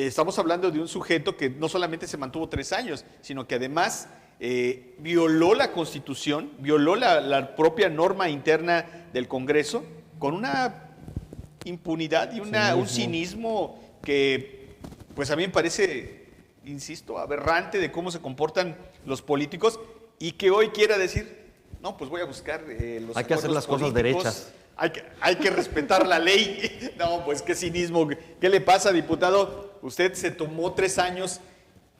estamos hablando de un sujeto que no solamente se mantuvo 3 años, sino que además violó la Constitución, violó la propia norma interna del Congreso con una impunidad y un cinismo que pues a mí me parece, insisto, aberrante de cómo se comportan los políticos y que hoy quiera decir, no, pues voy a buscar los Hay que hacer las cosas derechas. Hay que respetar la ley. No, pues qué cinismo. ¿Qué le pasa, diputado? Usted se tomó 3 años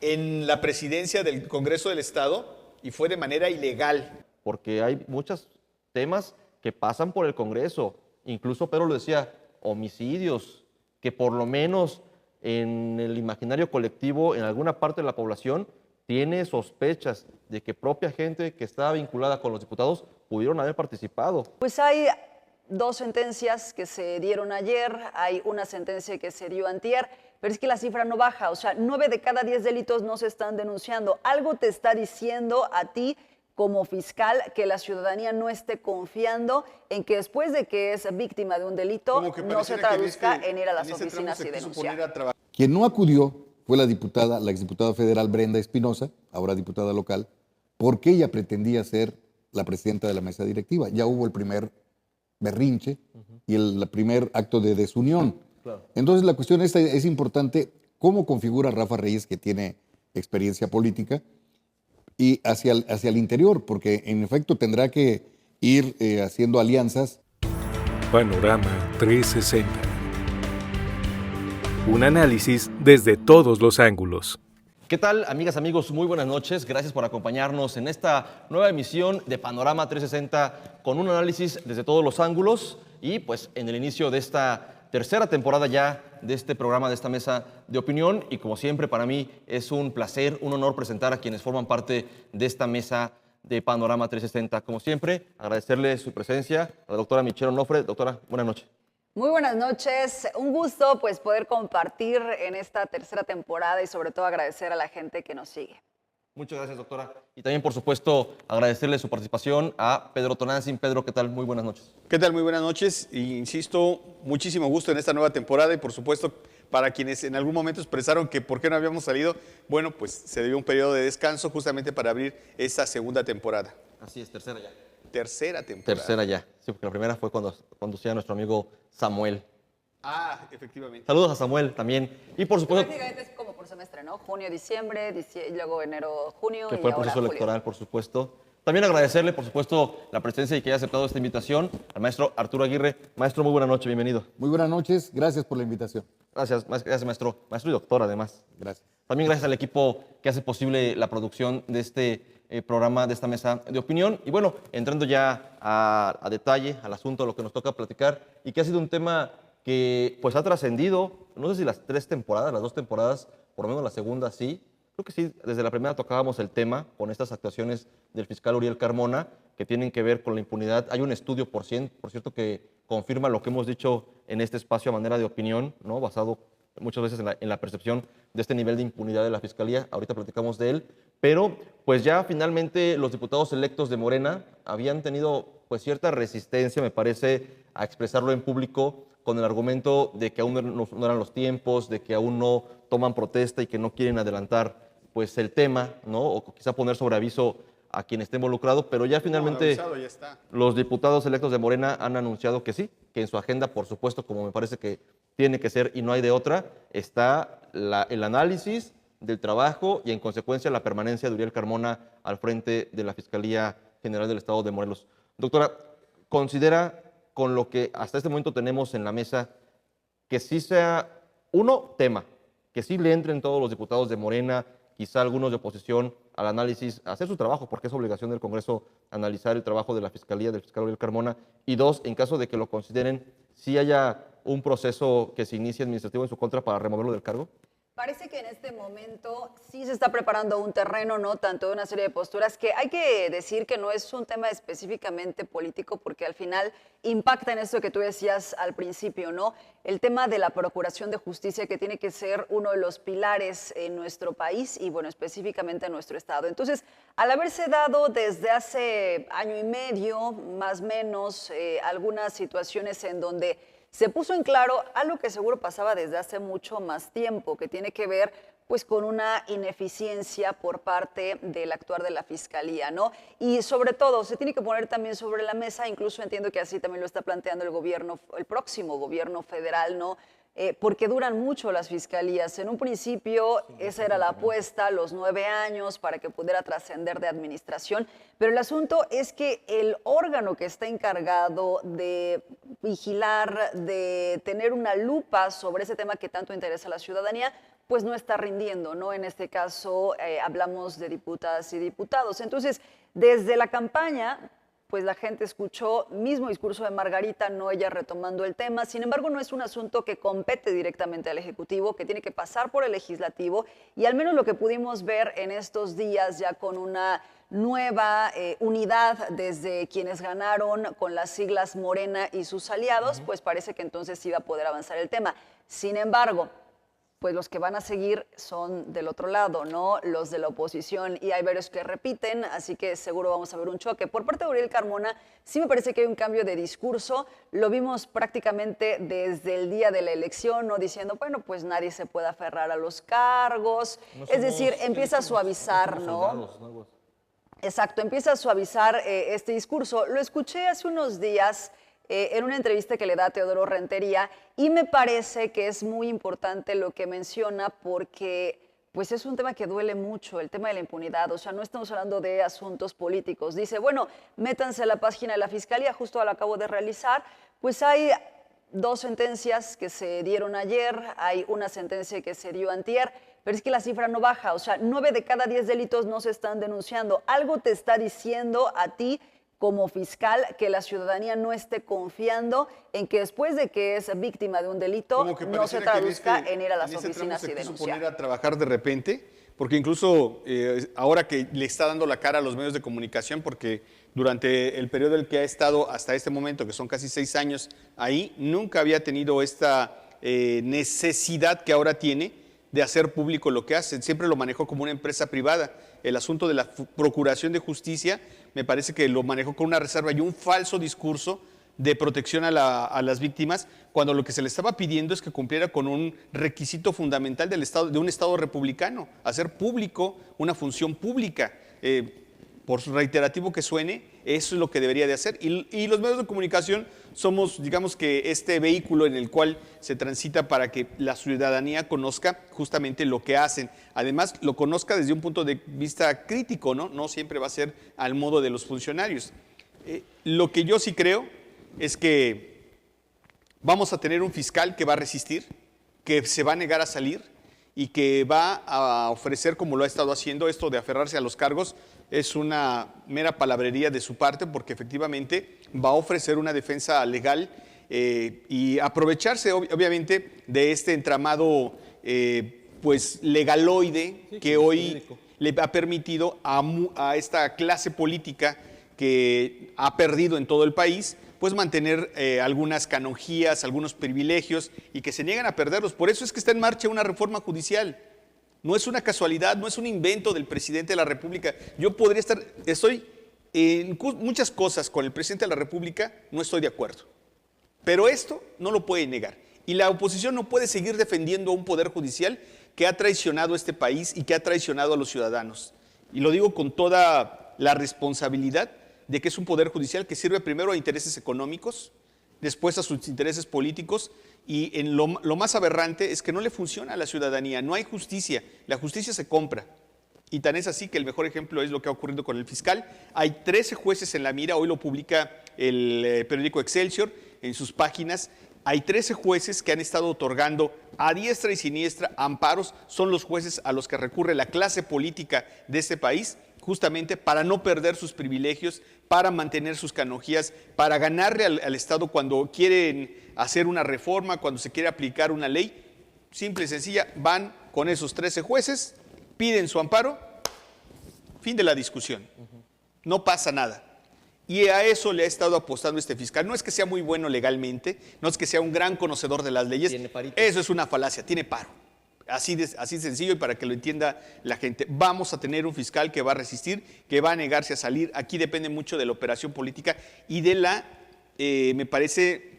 en la presidencia del Congreso del Estado y fue de manera ilegal. Porque hay muchos temas que pasan por el Congreso. Incluso Pedro lo decía, homicidios, que por lo menos en el imaginario colectivo, en alguna parte de la población, tiene sospechas de que propia gente que estaba vinculada con los diputados pudieron haber participado. Pues hay 2 sentencias que se dieron ayer, hay una sentencia que se dio antier, pero es que la cifra no baja, o sea, 9 de cada 10 delitos no se están denunciando. Algo te está diciendo a ti como fiscal que la ciudadanía no esté confiando en que después de que es víctima de un delito no se traduzca en ir a las oficinas y denunciar. Quien no acudió fue la exdiputada federal Brenda Espinosa, ahora diputada local, porque ella pretendía ser la presidenta de la mesa directiva. Ya hubo el primer berrinche y el primer acto de desunión. Claro. Entonces la cuestión esta es importante, cómo configura Rafa Reyes, que tiene experiencia política, y hacia el interior, porque en efecto tendrá que ir haciendo alianzas. Panorama 360. Un análisis desde todos los ángulos. ¿Qué tal, amigas, amigos? Muy buenas noches. Gracias por acompañarnos en esta nueva emisión de Panorama 360 con un análisis desde todos los ángulos y pues en el inicio de esta tercera temporada ya de este programa, de esta mesa de opinión, y como siempre para mí es un placer, un honor presentar a quienes forman parte de esta mesa de Panorama 360. Como siempre, agradecerle su presencia a la doctora Michelle Onofre. Doctora, buenas noches. Muy buenas noches, un gusto pues poder compartir en esta tercera temporada y sobre todo agradecer a la gente que nos sigue. Muchas gracias, doctora. Y también, por supuesto, agradecerle su participación a Pedro Tonantzin. Pedro, ¿qué tal? Muy buenas noches. ¿Qué tal? Muy buenas noches. Y, insisto, muchísimo gusto en esta nueva temporada y por supuesto para quienes en algún momento expresaron que por qué no habíamos salido, bueno, pues se debió un periodo de descanso justamente para abrir esta segunda temporada. Así es, tercera ya. Tercera temporada. Tercera ya. Sí, porque la primera fue cuando conducía a nuestro amigo Samuel. Ah, efectivamente. Saludos a Samuel también. Y por supuesto, Prácticamente es como por semestre, ¿no? Junio, diciembre, y luego enero, junio. que y fue el ahora proceso julio. electoral, por supuesto. También agradecerle, por supuesto, la presencia y que haya aceptado esta invitación al maestro Arturo Aguirre. Maestro, muy buena noche, bienvenido. Muy buenas noches, gracias por la invitación. Gracias maestro. Maestro y doctor, además. Gracias. También gracias al equipo que hace posible la producción de este programa, de esta mesa de opinión. Y bueno, entrando ya a detalle, al asunto, lo que nos toca platicar, y que ha sido un tema que pues ha trascendido, no sé si las 3 temporadas, las 2 temporadas, por lo menos la segunda sí. Creo que sí, desde la primera tocábamos el tema con estas actuaciones del fiscal Uriel Carmona que tienen que ver con la impunidad. Hay un estudio, por cierto, que confirma lo que hemos dicho en este espacio a manera de opinión, ¿no? Basado muchas veces en la percepción de este nivel de impunidad de la Fiscalía. Ahorita platicamos de él, pero pues ya finalmente los diputados electos de Morena habían tenido pues cierta resistencia, me parece, a expresarlo en público con el argumento de que aún no eran los tiempos, de que aún no toman protesta y que no quieren adelantar pues el tema, ¿no? O quizá poner sobre aviso a quien esté involucrado, pero ya finalmente Avisado, ya está. Los diputados electos de Morena han anunciado que sí, que en su agenda, por supuesto, como me parece que tiene que ser y no hay de otra, está el análisis del trabajo y en consecuencia la permanencia de Uriel Carmona al frente de la Fiscalía General del Estado de Morelos. Doctora, ¿considera con lo que hasta este momento tenemos en la mesa que sí sea, tema, que sí le entren todos los diputados de Morena, quizá algunos de oposición, al análisis, a hacer su trabajo, porque es obligación del Congreso analizar el trabajo de la Fiscalía, del fiscal Uriel Carmona, y 2, en caso de que lo consideren, si haya un proceso que se inicie administrativo en su contra para removerlo del cargo? Parece que en este momento sí se está preparando un terreno, ¿no? Tanto de una serie de posturas que hay que decir que no es un tema específicamente político porque al final impacta en eso que tú decías al principio, ¿no? El tema de la procuración de justicia que tiene que ser uno de los pilares en nuestro país y, bueno, específicamente en nuestro estado. Entonces, al haberse dado desde hace año y medio, más o menos, algunas situaciones en donde se puso en claro algo que seguro pasaba desde hace mucho más tiempo, que tiene que ver pues con una ineficiencia por parte del actuar de la Fiscalía, ¿no? Y sobre todo, se tiene que poner también sobre la mesa, incluso entiendo que así también lo está planteando el gobierno, el próximo gobierno federal, ¿no? Porque duran mucho las fiscalías. En un principio esa era la apuesta, los 9 años para que pudiera trascender de administración, pero el asunto es que el órgano que está encargado de vigilar, de tener una lupa sobre ese tema que tanto interesa a la ciudadanía, pues no está rindiendo, ¿no? En este caso hablamos de diputadas y diputados. Entonces, desde la campaña, pues la gente escuchó mismo discurso de Margarita, no ella retomando el tema. Sin embargo, no es un asunto que compete directamente al Ejecutivo, que tiene que pasar por el Legislativo, y al menos lo que pudimos ver en estos días ya con una nueva unidad desde quienes ganaron con las siglas Morena y sus aliados, pues parece que entonces iba a poder avanzar el tema. Sin embargo, pues los que van a seguir son del otro lado, ¿no? Los de la oposición, y hay varios que repiten, así que seguro vamos a ver un choque. Por parte de Uriel Carmona, sí me parece que hay un cambio de discurso, lo vimos prácticamente desde el día de la elección, ¿no? Diciendo, bueno, pues nadie se puede aferrar a los cargos, es decir, empieza a suavizar, ¿no? Exacto, empieza a suavizar este discurso. Lo escuché hace unos días en una entrevista que le da a Teodoro Rentería, y me parece que es muy importante lo que menciona porque pues es un tema que duele mucho, el tema de la impunidad. O sea, no estamos hablando de asuntos políticos. Dice, bueno, métanse a la página de la Fiscalía, justo la acabo de realizar, pues hay 2 sentencias que se dieron ayer, hay una sentencia que se dio antier, pero es que la cifra no baja. O sea, 9 de cada 10 delitos no se están denunciando. Algo te está diciendo a ti como fiscal que la ciudadanía no esté confiando en que después de que es víctima de un delito no se traduzca en ir a las oficinas y denunciar. Poner a trabajar de repente, porque incluso ahora que le está dando la cara a los medios de comunicación, porque durante el periodo en el que ha estado hasta este momento, que son casi 6 años ahí, nunca había tenido esta necesidad que ahora tiene de hacer público lo que hace. Siempre lo manejó como una empresa privada. El asunto de la procuración de justicia me parece que lo manejó con una reserva y un falso discurso de protección a las víctimas, cuando lo que se le estaba pidiendo es que cumpliera con un requisito fundamental del Estado, de un Estado republicano, hacer público una función pública. Por reiterativo que suene, eso es lo que debería de hacer. Y los medios de comunicación somos, digamos que, este vehículo en el cual se transita para que la ciudadanía conozca justamente lo que hacen. Además, lo conozca desde un punto de vista crítico, ¿no? No siempre va a ser al modo de los funcionarios. Lo que yo sí creo es que vamos a tener un fiscal que va a resistir, que se va a negar a salir y que va a ofrecer, como lo ha estado haciendo, esto de aferrarse a los cargos. Es una mera palabrería de su parte, porque efectivamente va a ofrecer una defensa legal y aprovecharse obviamente de este entramado pues legaloide que hoy le ha permitido a esta clase política que ha perdido en todo el país, pues mantener algunas canonjías, algunos privilegios, y que se niegan a perderlos. Por eso es que está en marcha una reforma judicial. No es una casualidad, no es un invento del presidente de la República. Yo estoy en muchas cosas con el presidente de la República, no estoy de acuerdo. Pero esto no lo puede negar. Y la oposición no puede seguir defendiendo a un poder judicial que ha traicionado a este país y que ha traicionado a los ciudadanos. Y lo digo con toda la responsabilidad de que es un poder judicial que sirve primero a intereses económicos, después a sus intereses políticos, y lo más aberrante es que no le funciona a la ciudadanía, no hay justicia, la justicia se compra. Y tan es así que el mejor ejemplo es lo que ha ocurrido con el fiscal. Hay 13 jueces en la mira, hoy lo publica el periódico Excelsior en sus páginas. Hay 13 jueces que han estado otorgando a diestra y siniestra amparos, son los jueces a los que recurre la clase política de este país, justamente para no perder sus privilegios, para mantener sus canonjías, para ganarle al Estado cuando quieren hacer una reforma, cuando se quiere aplicar una ley. Simple y sencilla, van con esos 13 jueces, piden su amparo, fin de la discusión. No pasa nada. Y a eso le ha estado apostando este fiscal. No es que sea muy bueno legalmente, no es que sea un gran conocedor de las leyes. Eso es una falacia, tiene paro. Así sencillo, y para que lo entienda la gente. Vamos a tener un fiscal que va a resistir, que va a negarse a salir. Aquí depende mucho de la operación política y de la, me parece,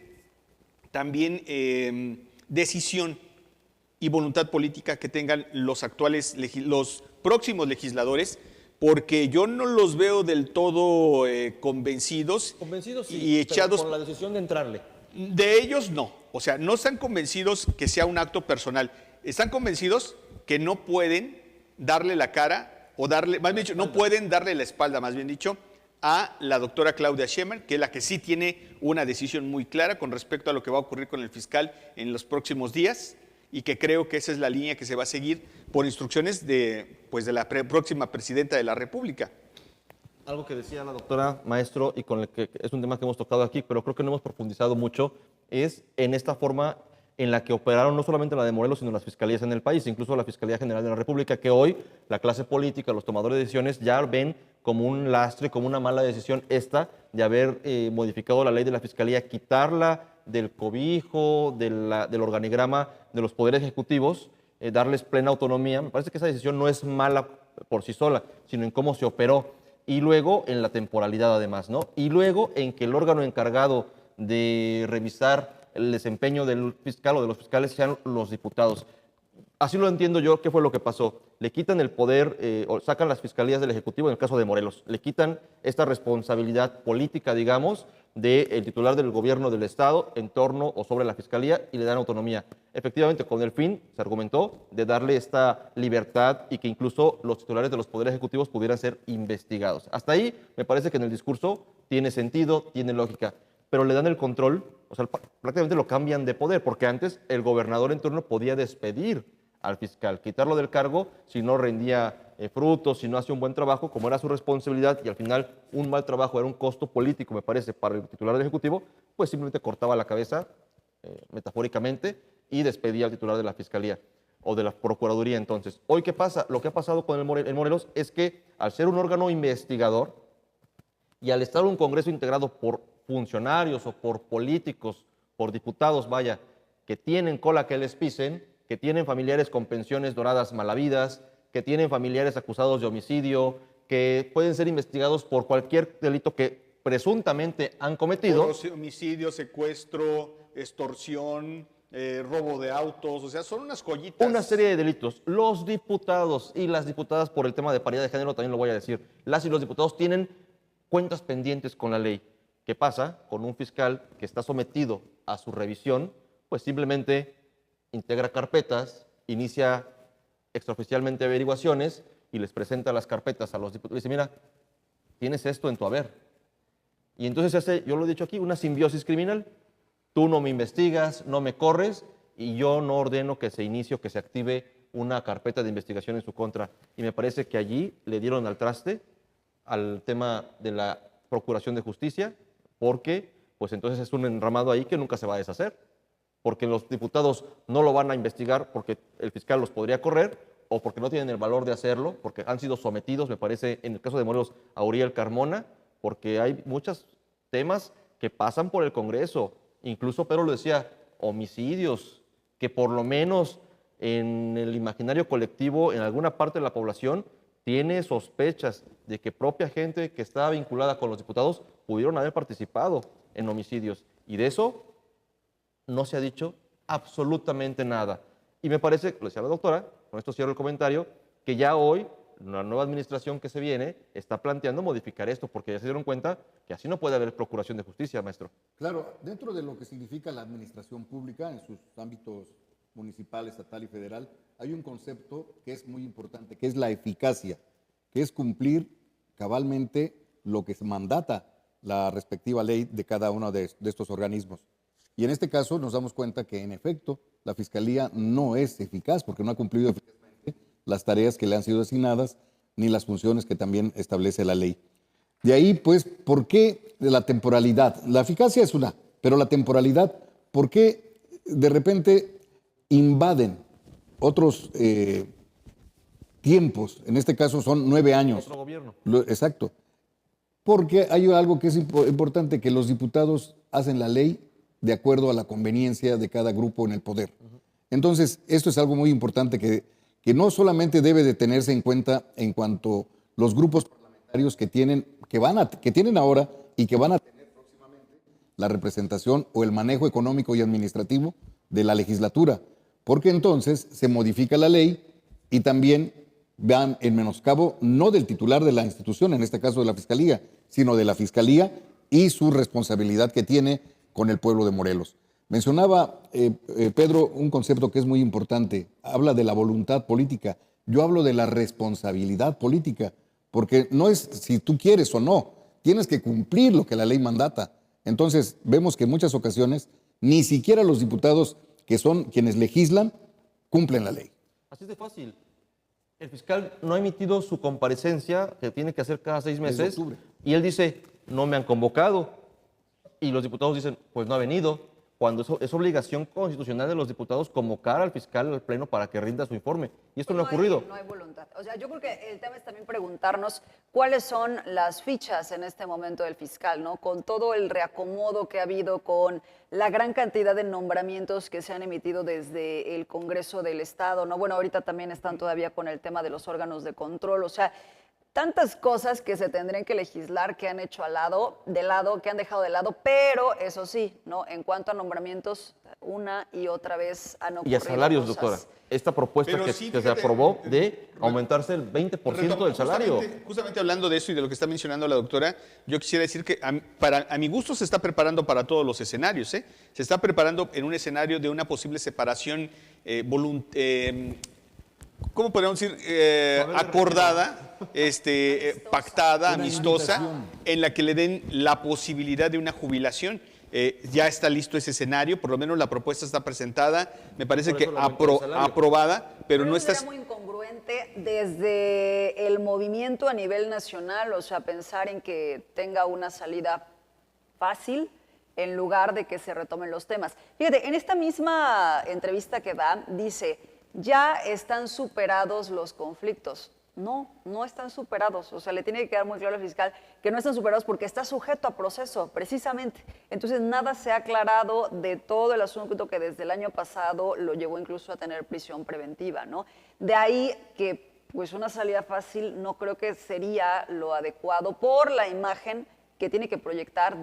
también decisión y voluntad política que tengan los los próximos legisladores, porque yo no los veo del todo convencidos, Convencidos sí, y echados. con la decisión de entrarle. De ellos no, o sea, no están convencidos que sea un acto personal, están convencidos que no pueden darle la cara, o darle, más bien dicho, no pueden darle la espalda, más bien dicho, a la doctora Claudia Sheinbaum, que es la que sí tiene una decisión muy clara con respecto a lo que va a ocurrir con el fiscal en los próximos días, y que creo que esa es la línea que se va a seguir por instrucciones de la próxima presidenta de la República. Algo que decía la doctora, maestro, y con el que es un tema que hemos tocado aquí, pero creo que no hemos profundizado mucho, es en esta forma en la que operaron no solamente la de Morelos, sino las fiscalías en el país, incluso la Fiscalía General de la República, que hoy la clase política, los tomadores de decisiones ya ven como un lastre, como una mala decisión esta de haber modificado la ley de la Fiscalía, quitarla del cobijo, del organigrama de los poderes ejecutivos, darles plena autonomía. Me parece que esa decisión no es mala por sí sola, sino en cómo se operó. Y luego en la temporalidad además, ¿no? Y luego en que el órgano encargado de revisar el desempeño del fiscal o de los fiscales sean los diputados. Así lo entiendo yo, ¿qué fue lo que pasó? Le quitan el poder, o sacan las fiscalías del Ejecutivo, en el caso de Morelos, le quitan esta responsabilidad política, digamos, del titular del gobierno del Estado en torno o sobre la fiscalía y le dan autonomía. Efectivamente, con el fin, se argumentó, de darle esta libertad y que incluso los titulares de los poderes ejecutivos pudieran ser investigados. Hasta ahí me parece que en el discurso tiene sentido, tiene lógica, pero le dan el control, o sea, prácticamente lo cambian de poder, porque antes el gobernador en turno podía despedir al fiscal, quitarlo del cargo si no rendía frutos, si no hacía un buen trabajo, como era su responsabilidad, y al final un mal trabajo era un costo político, me parece, para el titular del Ejecutivo, pues simplemente cortaba la cabeza, metafóricamente, y despedía al titular de la Fiscalía o de la Procuraduría. Entonces, ¿hoy qué pasa? Lo que ha pasado con el Morelos es que al ser un órgano investigador y al estar un Congreso integrado por funcionarios o por políticos, por diputados, vaya, que tienen cola que les pisen, que tienen familiares con pensiones doradas malavidas, que tienen familiares acusados de homicidio, que pueden ser investigados por cualquier delito que presuntamente han cometido. Homicidio, secuestro, extorsión, robo de autos, o sea, son unas joyitas. Una serie de delitos. Los diputados y las diputadas, por el tema de paridad de género, también lo voy a decir, las y los diputados tienen cuentas pendientes con la ley. ¿Qué pasa con un fiscal que está sometido a su revisión? Pues simplemente integra carpetas, inicia extraoficialmente averiguaciones y les presenta las carpetas a los diputados. Y dice, mira, tienes esto en tu haber. Y entonces se hace, yo lo he dicho aquí, una simbiosis criminal. Tú no me investigas, no me corres y yo no ordeno que se inicie o que se active una carpeta de investigación en su contra. Y me parece que allí le dieron al traste al tema de la Procuración de Justicia, porque pues entonces es un enramado ahí que nunca se va a deshacer, porque los diputados no lo van a investigar porque el fiscal los podría correr o porque no tienen el valor de hacerlo, porque han sido sometidos, me parece, en el caso de Morelos, a Uriel Carmona, porque hay muchos temas que pasan por el Congreso, incluso Pedro lo decía, homicidios, que por lo menos en el imaginario colectivo, en alguna parte de la población, tiene sospechas de que propia gente que estaba vinculada con los diputados pudieron haber participado en homicidios. Y de eso no se ha dicho absolutamente nada. Y me parece, lo decía la doctora, con esto cierro el comentario, que ya hoy la nueva administración que se viene está planteando modificar esto, porque ya se dieron cuenta que así no puede haber procuración de justicia, maestro. Claro, dentro de lo que significa la administración pública en sus ámbitos municipal, estatal y federal, hay un concepto que es muy importante, que es la eficacia, que es cumplir cabalmente lo que se mandata la respectiva ley de cada uno de estos organismos. Y en este caso nos damos cuenta que, en efecto, la Fiscalía no es eficaz porque no ha cumplido eficazmente las tareas que le han sido asignadas ni las funciones que también establece la ley. De ahí, pues, ¿por qué la temporalidad? La eficacia es una, pero la temporalidad, ¿por qué de repente invaden otros tiempos? En este caso son 9 años. Otro gobierno. Exacto. Porque hay algo que es importante, que los diputados hacen la ley de acuerdo a la conveniencia de cada grupo en el poder. Entonces, esto es algo muy importante que no solamente debe de tenerse en cuenta en cuanto los grupos parlamentarios que tienen ahora y que van a tener próximamente, la representación o el manejo económico y administrativo de la legislatura, porque entonces se modifica la ley y también van en menoscabo no del titular de la institución, en este caso de la Fiscalía, sino de la Fiscalía y su responsabilidad que tiene con el pueblo de Morelos. Mencionaba Pedro un concepto que es muy importante, habla de la voluntad política, yo hablo de la responsabilidad política, porque no es si tú quieres o no, tienes que cumplir lo que la ley mandata. Entonces vemos que en muchas ocasiones ni siquiera los diputados que son quienes legislan cumplen la ley. Así es de fácil. El fiscal no ha emitido su comparecencia, que tiene que hacer cada 6 Desde meses, octubre. y él dice, no me han convocado. Y los diputados dicen, pues no ha venido, cuando eso es obligación constitucional de los diputados convocar al fiscal al Pleno para que rinda su informe. Y esto no ha ocurrido. No hay voluntad. O sea, yo creo que el tema es también preguntarnos cuáles son las fichas en este momento del fiscal, ¿no? Con todo el reacomodo que ha habido, con la gran cantidad de nombramientos que se han emitido desde el Congreso del Estado, ¿no? Bueno, ahorita también están todavía con el tema de los órganos de control, o sea, tantas cosas que se tendrían que legislar que han hecho que han dejado de lado, pero eso sí, ¿no? En cuanto a nombramientos, una y otra vez han ocurrido Y a salarios, cosas. doctora. Esta propuesta Pero que, sí, que se fíjate, aprobó de aumentarse el 20% del salario. Justamente hablando de eso y de lo que está mencionando la doctora, yo quisiera decir que a mi gusto se está preparando para todos los escenarios. Se está preparando en un escenario de una posible separación ¿cómo podríamos decir? Acordada, pactada, Una amistosa, invitación. en la que le den la posibilidad de una jubilación. Ya está listo ese escenario, por lo menos la propuesta está presentada, me parece Por que eso el aumento del salario. aprobada, pero no está está... muy incongruente desde el movimiento a nivel nacional, o sea, pensar en que tenga una salida fácil en lugar de que se retomen los temas. Fíjate, en esta misma entrevista que da, dice, ya están superados los conflictos. No, no están superados. O sea, le tiene que quedar muy claro al fiscal que no están superados porque está sujeto a proceso, precisamente. Entonces, nada se ha aclarado de todo el asunto que desde el año pasado lo llevó incluso a tener prisión preventiva, ¿no? De ahí que, pues, una salida fácil no creo que sería lo adecuado por la imagen que tiene que proyectar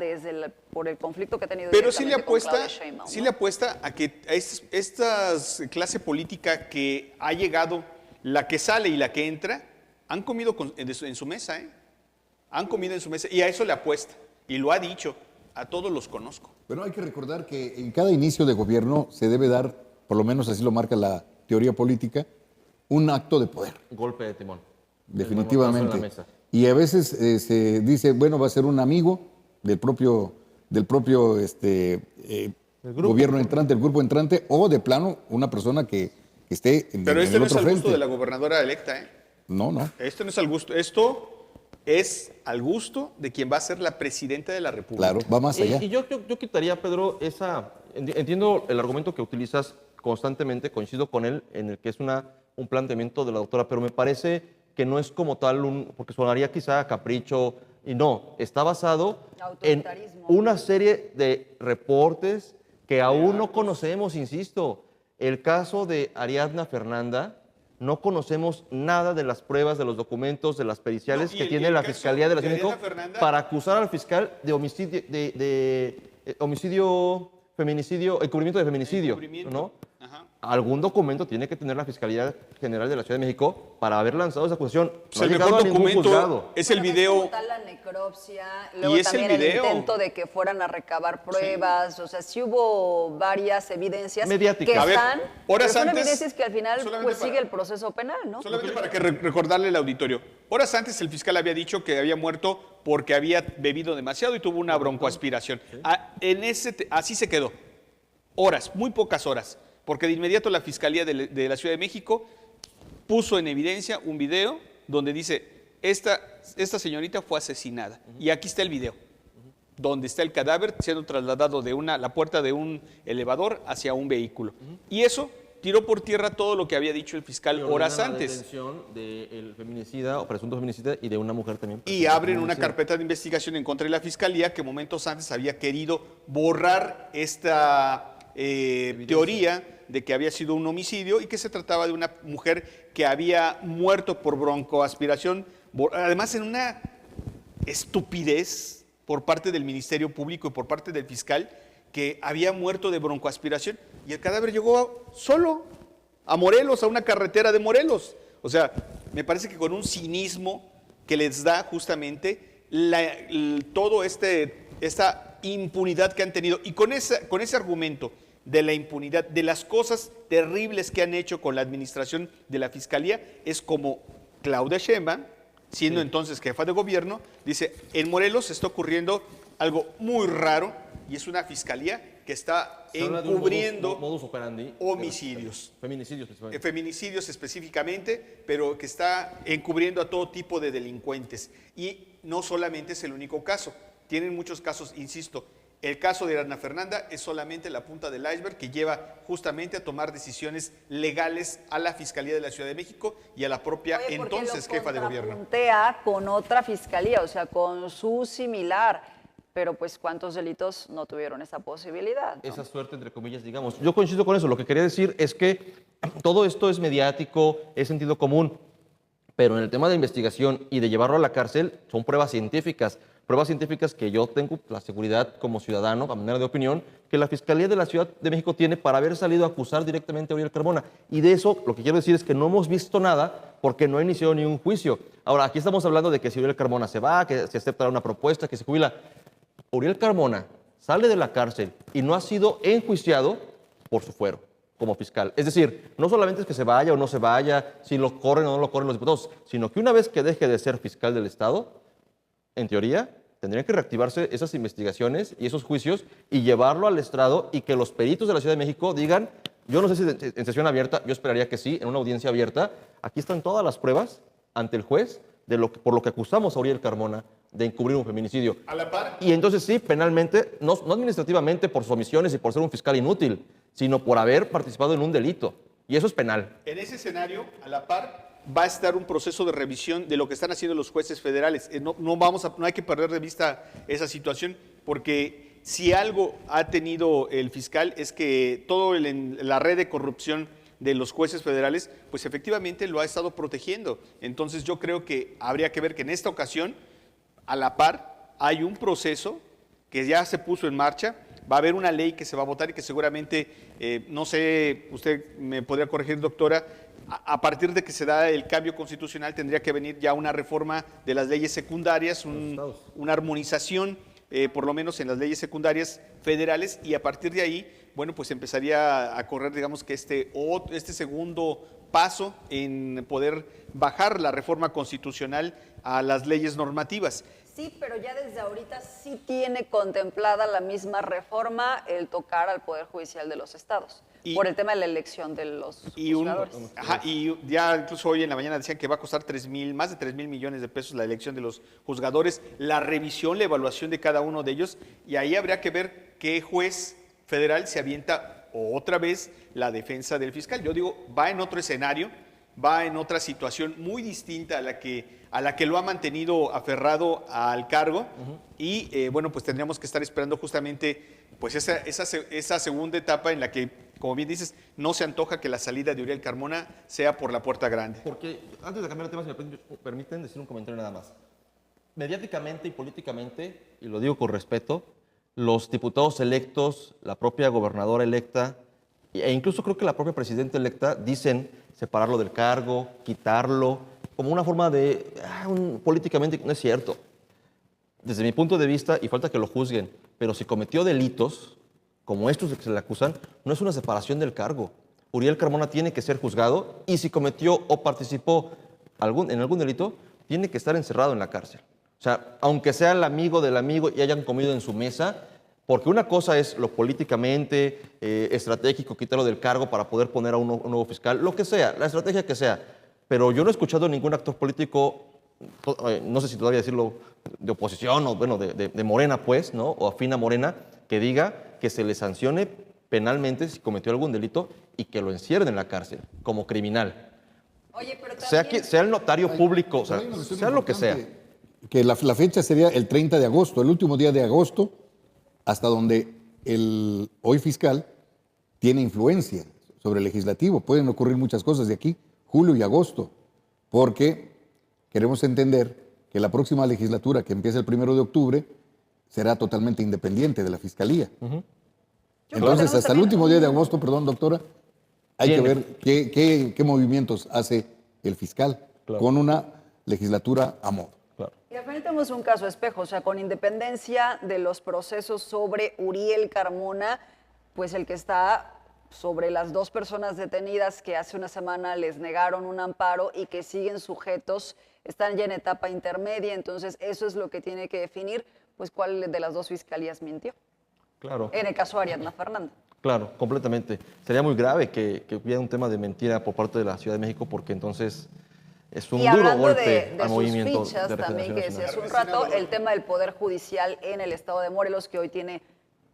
por el conflicto que ha tenido Pero sí le directamente con apuesta, Claudia Sheinbaum, sí ¿no? le apuesta a que a esta clase política que ha llegado, la que sale y la que entra, han comido en su mesa, Han comido en su mesa y a eso le apuesta. Y lo ha dicho, a todos los conozco. Pero hay que recordar que en cada inicio de gobierno se debe dar, por lo menos así lo marca la teoría política, un acto de poder. Golpe de timón. El Definitivamente. manotazo en la mesa. Y a veces se dice, bueno, va a ser un amigo del propio gobierno entrante, el grupo entrante, o de plano una persona que esté en, Pero en este el no es otro al gusto frente. de la gobernadora electa, No, no. Esto no es al gusto. Esto es al gusto de quien va a ser la presidenta de la República. Claro, va más allá. Y yo quitaría, Pedro, entiendo el argumento que utilizas constantemente, coincido con él en el que es un planteamiento de la doctora, pero me parece que no es como tal porque sonaría quizá a capricho, y no, está basado en Autoritarismo. una serie de reportes que aún no conocemos, insisto. El caso de Ariadna Fernanda, no conocemos nada de las pruebas, de los documentos, de las periciales No, y que el- tiene y el la caso Fiscalía de la de Ciudad de Ariadna México Fernanda- para acusar al fiscal de homicidio, feminicidio, encubrimiento de feminicidio, Encubrimiento. ¿no? Ajá. Algún documento tiene que tener la Fiscalía General de la Ciudad de México para haber lanzado esa acusación. Pues No ha el llegado mejor a ningún documento juzgado. es el Bueno, video. como tal la necropsia, luego es el también el video. intento de que fueran a recabar pruebas, o sea, sí hubo varias evidencias Mediáticas. que A ver, están, horas pero son antes, evidencias que al final solamente pues para- sigue el proceso penal, ¿no? Solamente para que recordarle al auditorio. Horas antes el fiscal había dicho que había muerto porque había bebido demasiado y tuvo una broncoaspiración. Así se quedó. Horas, muy pocas horas. Porque de inmediato la Fiscalía de la Ciudad de México puso en evidencia un video donde dice, esta señorita fue asesinada. Y aquí está el video, donde está el cadáver siendo trasladado de la puerta de un elevador hacia un vehículo. Y eso tiró por tierra todo lo que había dicho el fiscal horas Ordenan la antes. detención del feminicida o presunto feminicida y de una mujer también. Y presunta abren una feminicida. carpeta de investigación en contra de la Fiscalía que momentos antes había querido borrar esta teoría de que había sido un homicidio y que se trataba de una mujer que había muerto por broncoaspiración, además en una estupidez por parte del Ministerio Público y por parte del fiscal que había muerto de broncoaspiración y el cadáver llegó solo a Morelos, a una carretera de Morelos. O sea, me parece que con un cinismo que les da justamente todo esta impunidad que han tenido y con ese argumento de la impunidad, de las cosas terribles que han hecho con la administración de la Fiscalía, es como Claudia Sheinbaum, siendo entonces jefa de gobierno, dice, en Morelos está ocurriendo algo muy raro y es una fiscalía que está Se habla de un encubriendo modus operandi, homicidios. Feminicidios, principalmente. Feminicidios específicamente, pero que está encubriendo a todo tipo de delincuentes. Y no solamente es el único caso, tienen muchos casos, insisto. El caso de Ana Fernanda es solamente la punta del iceberg que lleva justamente a tomar decisiones legales a la Fiscalía de la Ciudad de México y a la propia Oye, ¿por qué entonces lo jefa de gobierno. contrapuntea con otra fiscalía, o sea, con su similar? Pero pues, ¿cuántos delitos no tuvieron esa posibilidad, ¿no? Esa suerte, entre comillas, digamos. Yo coincido con eso. Lo que quería decir es que todo esto es mediático, es sentido común, pero en el tema de investigación y de llevarlo a la cárcel son pruebas científicas que yo tengo la seguridad como ciudadano, a manera de opinión, que la Fiscalía de la Ciudad de México tiene para haber salido a acusar directamente a Uriel Carmona. Y de eso lo que quiero decir es que no hemos visto nada porque no ha iniciado ni un juicio. Ahora, aquí estamos hablando de que si Uriel Carmona se va, que se acepta una propuesta, que se jubila. Uriel Carmona sale de la cárcel y no ha sido enjuiciado por su fuero como fiscal. Es decir, no solamente es que se vaya o no se vaya, si lo corren o no lo corren los diputados, sino que una vez que deje de ser fiscal del Estado, en teoría, tendrían que reactivarse esas investigaciones y esos juicios y llevarlo al estrado y que los peritos de la Ciudad de México digan, yo no sé si en sesión abierta, yo esperaría que sí, en una audiencia abierta, aquí están todas las pruebas ante el juez por lo que acusamos a Uriel Carmona de encubrir un feminicidio. A la par. Y entonces sí, penalmente, no administrativamente por sus omisiones y por ser un fiscal inútil, sino por haber participado en un delito. Y eso es penal. En ese escenario, a la par, va a estar un proceso de revisión de lo que están haciendo los jueces federales. No hay que perder de vista esa situación, porque si algo ha tenido el fiscal es que todo la red de corrupción de los jueces federales, pues efectivamente lo ha estado protegiendo. Entonces yo creo que habría que ver que en esta ocasión, a la par, hay un proceso que ya se puso en marcha. Va a haber una ley que se va a votar y que seguramente, no sé, usted me podría corregir, doctora, a partir de que se da el cambio constitucional tendría que venir ya una reforma de las leyes secundarias, una armonización, por lo menos en las leyes secundarias federales, y a partir de ahí, bueno, pues empezaría a correr, digamos que este segundo paso en poder bajar la reforma constitucional a las leyes normativas. Sí, pero ya desde ahorita sí tiene contemplada la misma reforma el tocar al Poder Judicial de los estados, por el tema de la elección de los juzgadores. Y ya incluso hoy en la mañana decían que va a costar más de 3,000 millones de pesos la elección de los juzgadores, la revisión, la evaluación de cada uno de ellos, y ahí habría que ver qué juez federal se avienta otra vez la defensa del fiscal. Yo digo, va en otro escenario, va en otra situación muy distinta a la que lo ha mantenido aferrado al cargo, y bueno, pues tendríamos que estar esperando justamente pues esa segunda etapa en la que, como bien dices, no se antoja que la salida de Uriel Carmona sea por la puerta grande. Porque antes de cambiar de tema, si me permiten decir un comentario nada más. Mediáticamente y políticamente, y lo digo con respeto, los diputados electos, la propia gobernadora electa, e incluso creo que la propia presidenta electa dicen separarlo del cargo, quitarlo, como una forma de, políticamente, no es cierto. Desde mi punto de vista, y falta que lo juzguen, pero si cometió delitos, como estos de que se le acusan, no es una separación del cargo. Uriel Carmona tiene que ser juzgado y si cometió o participó en algún delito, tiene que estar encerrado en la cárcel. O sea, aunque sea el amigo del amigo y hayan comido en su mesa, porque una cosa es lo políticamente estratégico, quitarlo del cargo para poder poner a un nuevo fiscal, lo que sea, la estrategia que sea. Pero yo no he escuchado a ningún actor político, no sé si todavía decirlo de oposición o bueno, de Morena pues, ¿no? O afín a Morena, que diga que se le sancione penalmente si cometió algún delito y que lo encierren en la cárcel como criminal. Oye, pero también... sea el notario público, o sea, sea lo que sea. Que la fecha sería el 30 de agosto, el último día de agosto, hasta donde el hoy fiscal tiene influencia sobre el legislativo. Pueden ocurrir muchas cosas de aquí, julio y agosto, porque queremos entender que la próxima legislatura, que empieza el 1 de octubre, será totalmente independiente de la Fiscalía. Yo creo que Entonces, tenemos hasta el también último día de agosto, perdón, doctora, hay que Tiene. ver qué movimientos hace el fiscal Claro. con una legislatura a modo. Claro. Y al final tenemos un caso espejo, o sea, con independencia de los procesos sobre Uriel Carmona, pues el que está sobre las dos personas detenidas que hace una semana les negaron un amparo y que siguen sujetos, están ya en etapa intermedia, entonces eso es lo que tiene que definir, pues cuál de las dos fiscalías mintió. Claro. En el caso de Ariadna Fernanda. Claro, completamente. Sería muy grave que hubiera un tema de mentira por parte de la Ciudad de México, porque entonces es un Y duro hablando golpe de al sus movimiento fichas de también regeneración que nacional. decía hace un rato, el tema del Poder Judicial en el estado de Morelos, que hoy tiene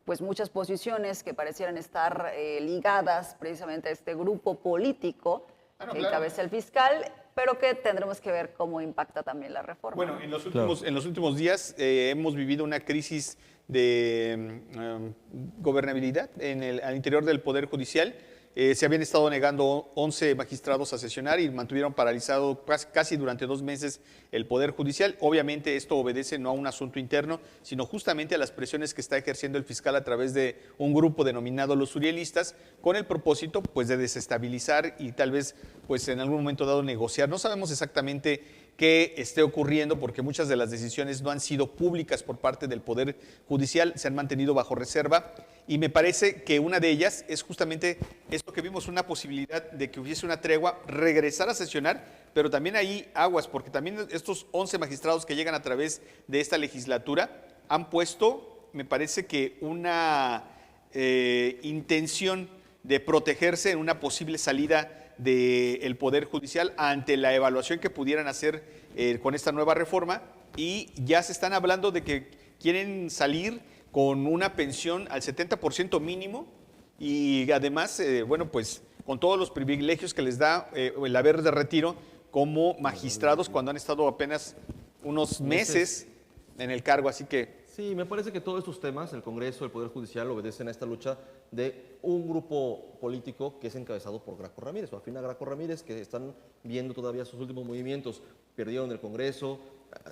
pues muchas posiciones que parecieran estar ligadas precisamente a este grupo político que encabeza el fiscal, pero que tendremos que ver cómo impacta también la reforma. Bueno, en los últimos días hemos vivido una crisis de gobernabilidad al interior del Poder Judicial. Se habían estado negando 11 magistrados a sesionar y mantuvieron paralizado casi durante 2 meses el Poder Judicial. Obviamente esto obedece no a un asunto interno, sino justamente a las presiones que está ejerciendo el fiscal a través de un grupo denominado los urielistas, con el propósito pues, de desestabilizar y tal vez pues, en algún momento dado negociar. No sabemos exactamente qué esté ocurriendo porque muchas de las decisiones no han sido públicas por parte del Poder Judicial, se han mantenido bajo reserva y me parece que una de ellas es justamente esto que vimos, una posibilidad de que hubiese una tregua, regresar a sesionar, pero también hay aguas porque también estos 11 magistrados que llegan a través de esta legislatura han puesto, me parece que una intención de protegerse en una posible salida del Poder Judicial ante la evaluación que pudieran hacer con esta nueva reforma y ya se están hablando de que quieren salir con una pensión al 70% mínimo y además, bueno, pues con todos los privilegios que les da el haber de retiro como magistrados cuando han estado apenas unos meses en el cargo, así que... Sí, me parece que todos estos temas, el Congreso, el Poder Judicial, obedecen a esta lucha de un grupo político que es encabezado por Graco Ramírez, o afín a Graco Ramírez, que están viendo todavía sus últimos movimientos. Perdieron el Congreso,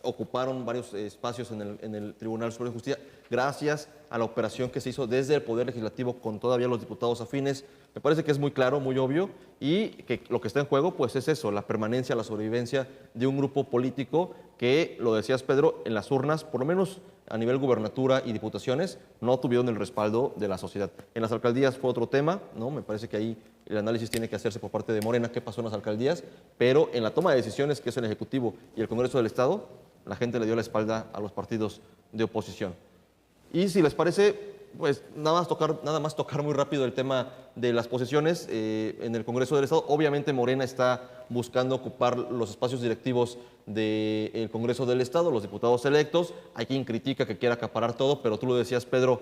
ocuparon varios espacios en el Tribunal Superior de Justicia, gracias a la operación que se hizo desde el Poder Legislativo con todavía los diputados afines. Me parece que es muy claro, muy obvio, y que lo que está en juego pues es eso, la permanencia, la sobrevivencia de un grupo político que, lo decías Pedro, en las urnas, por lo menos a nivel gubernatura y diputaciones, no tuvieron el respaldo de la sociedad. En las alcaldías fue otro tema, ¿no? Me parece que ahí el análisis tiene que hacerse por parte de Morena, qué pasó en las alcaldías, pero en la toma de decisiones, que es el Ejecutivo y el Congreso del Estado, la gente le dio la espalda a los partidos de oposición. Y si les parece, pues nada más tocar muy rápido el tema de las posesiones en el Congreso del Estado. Obviamente Morena está buscando ocupar los espacios directivos del Congreso del Estado, los diputados electos. Hay quien critica que quiera acaparar todo, pero tú lo decías, Pedro,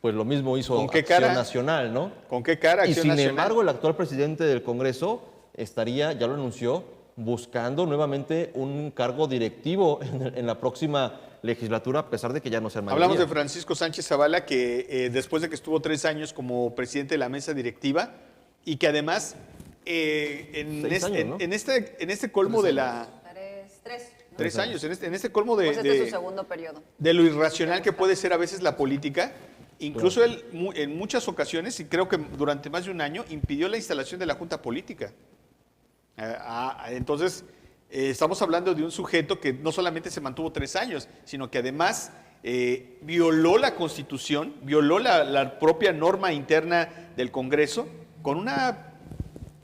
pues lo mismo hizo ¿Con qué Acción cara? Nacional, ¿no? ¿Con qué cara Y Acción sin Nacional? embargo, el actual presidente del Congreso estaría, ya lo anunció, buscando nuevamente un cargo directivo en la próxima legislatura, a pesar de que ya no sea mayoría. Hablamos de Francisco Sánchez Zavala, que después de que estuvo 3 años como presidente de la mesa directiva y que además en 6 años, ¿no? este colmo de la... 3 años, en este colmo Pues este es su de segundo periodo. lo irracional que puede ser a veces la política, incluso él en muchas ocasiones, y creo que durante más de un año, impidió la instalación de la Junta Política. Entonces, estamos hablando de un sujeto que no solamente se mantuvo 3 años, sino que además violó la Constitución, violó la propia norma interna del Congreso con una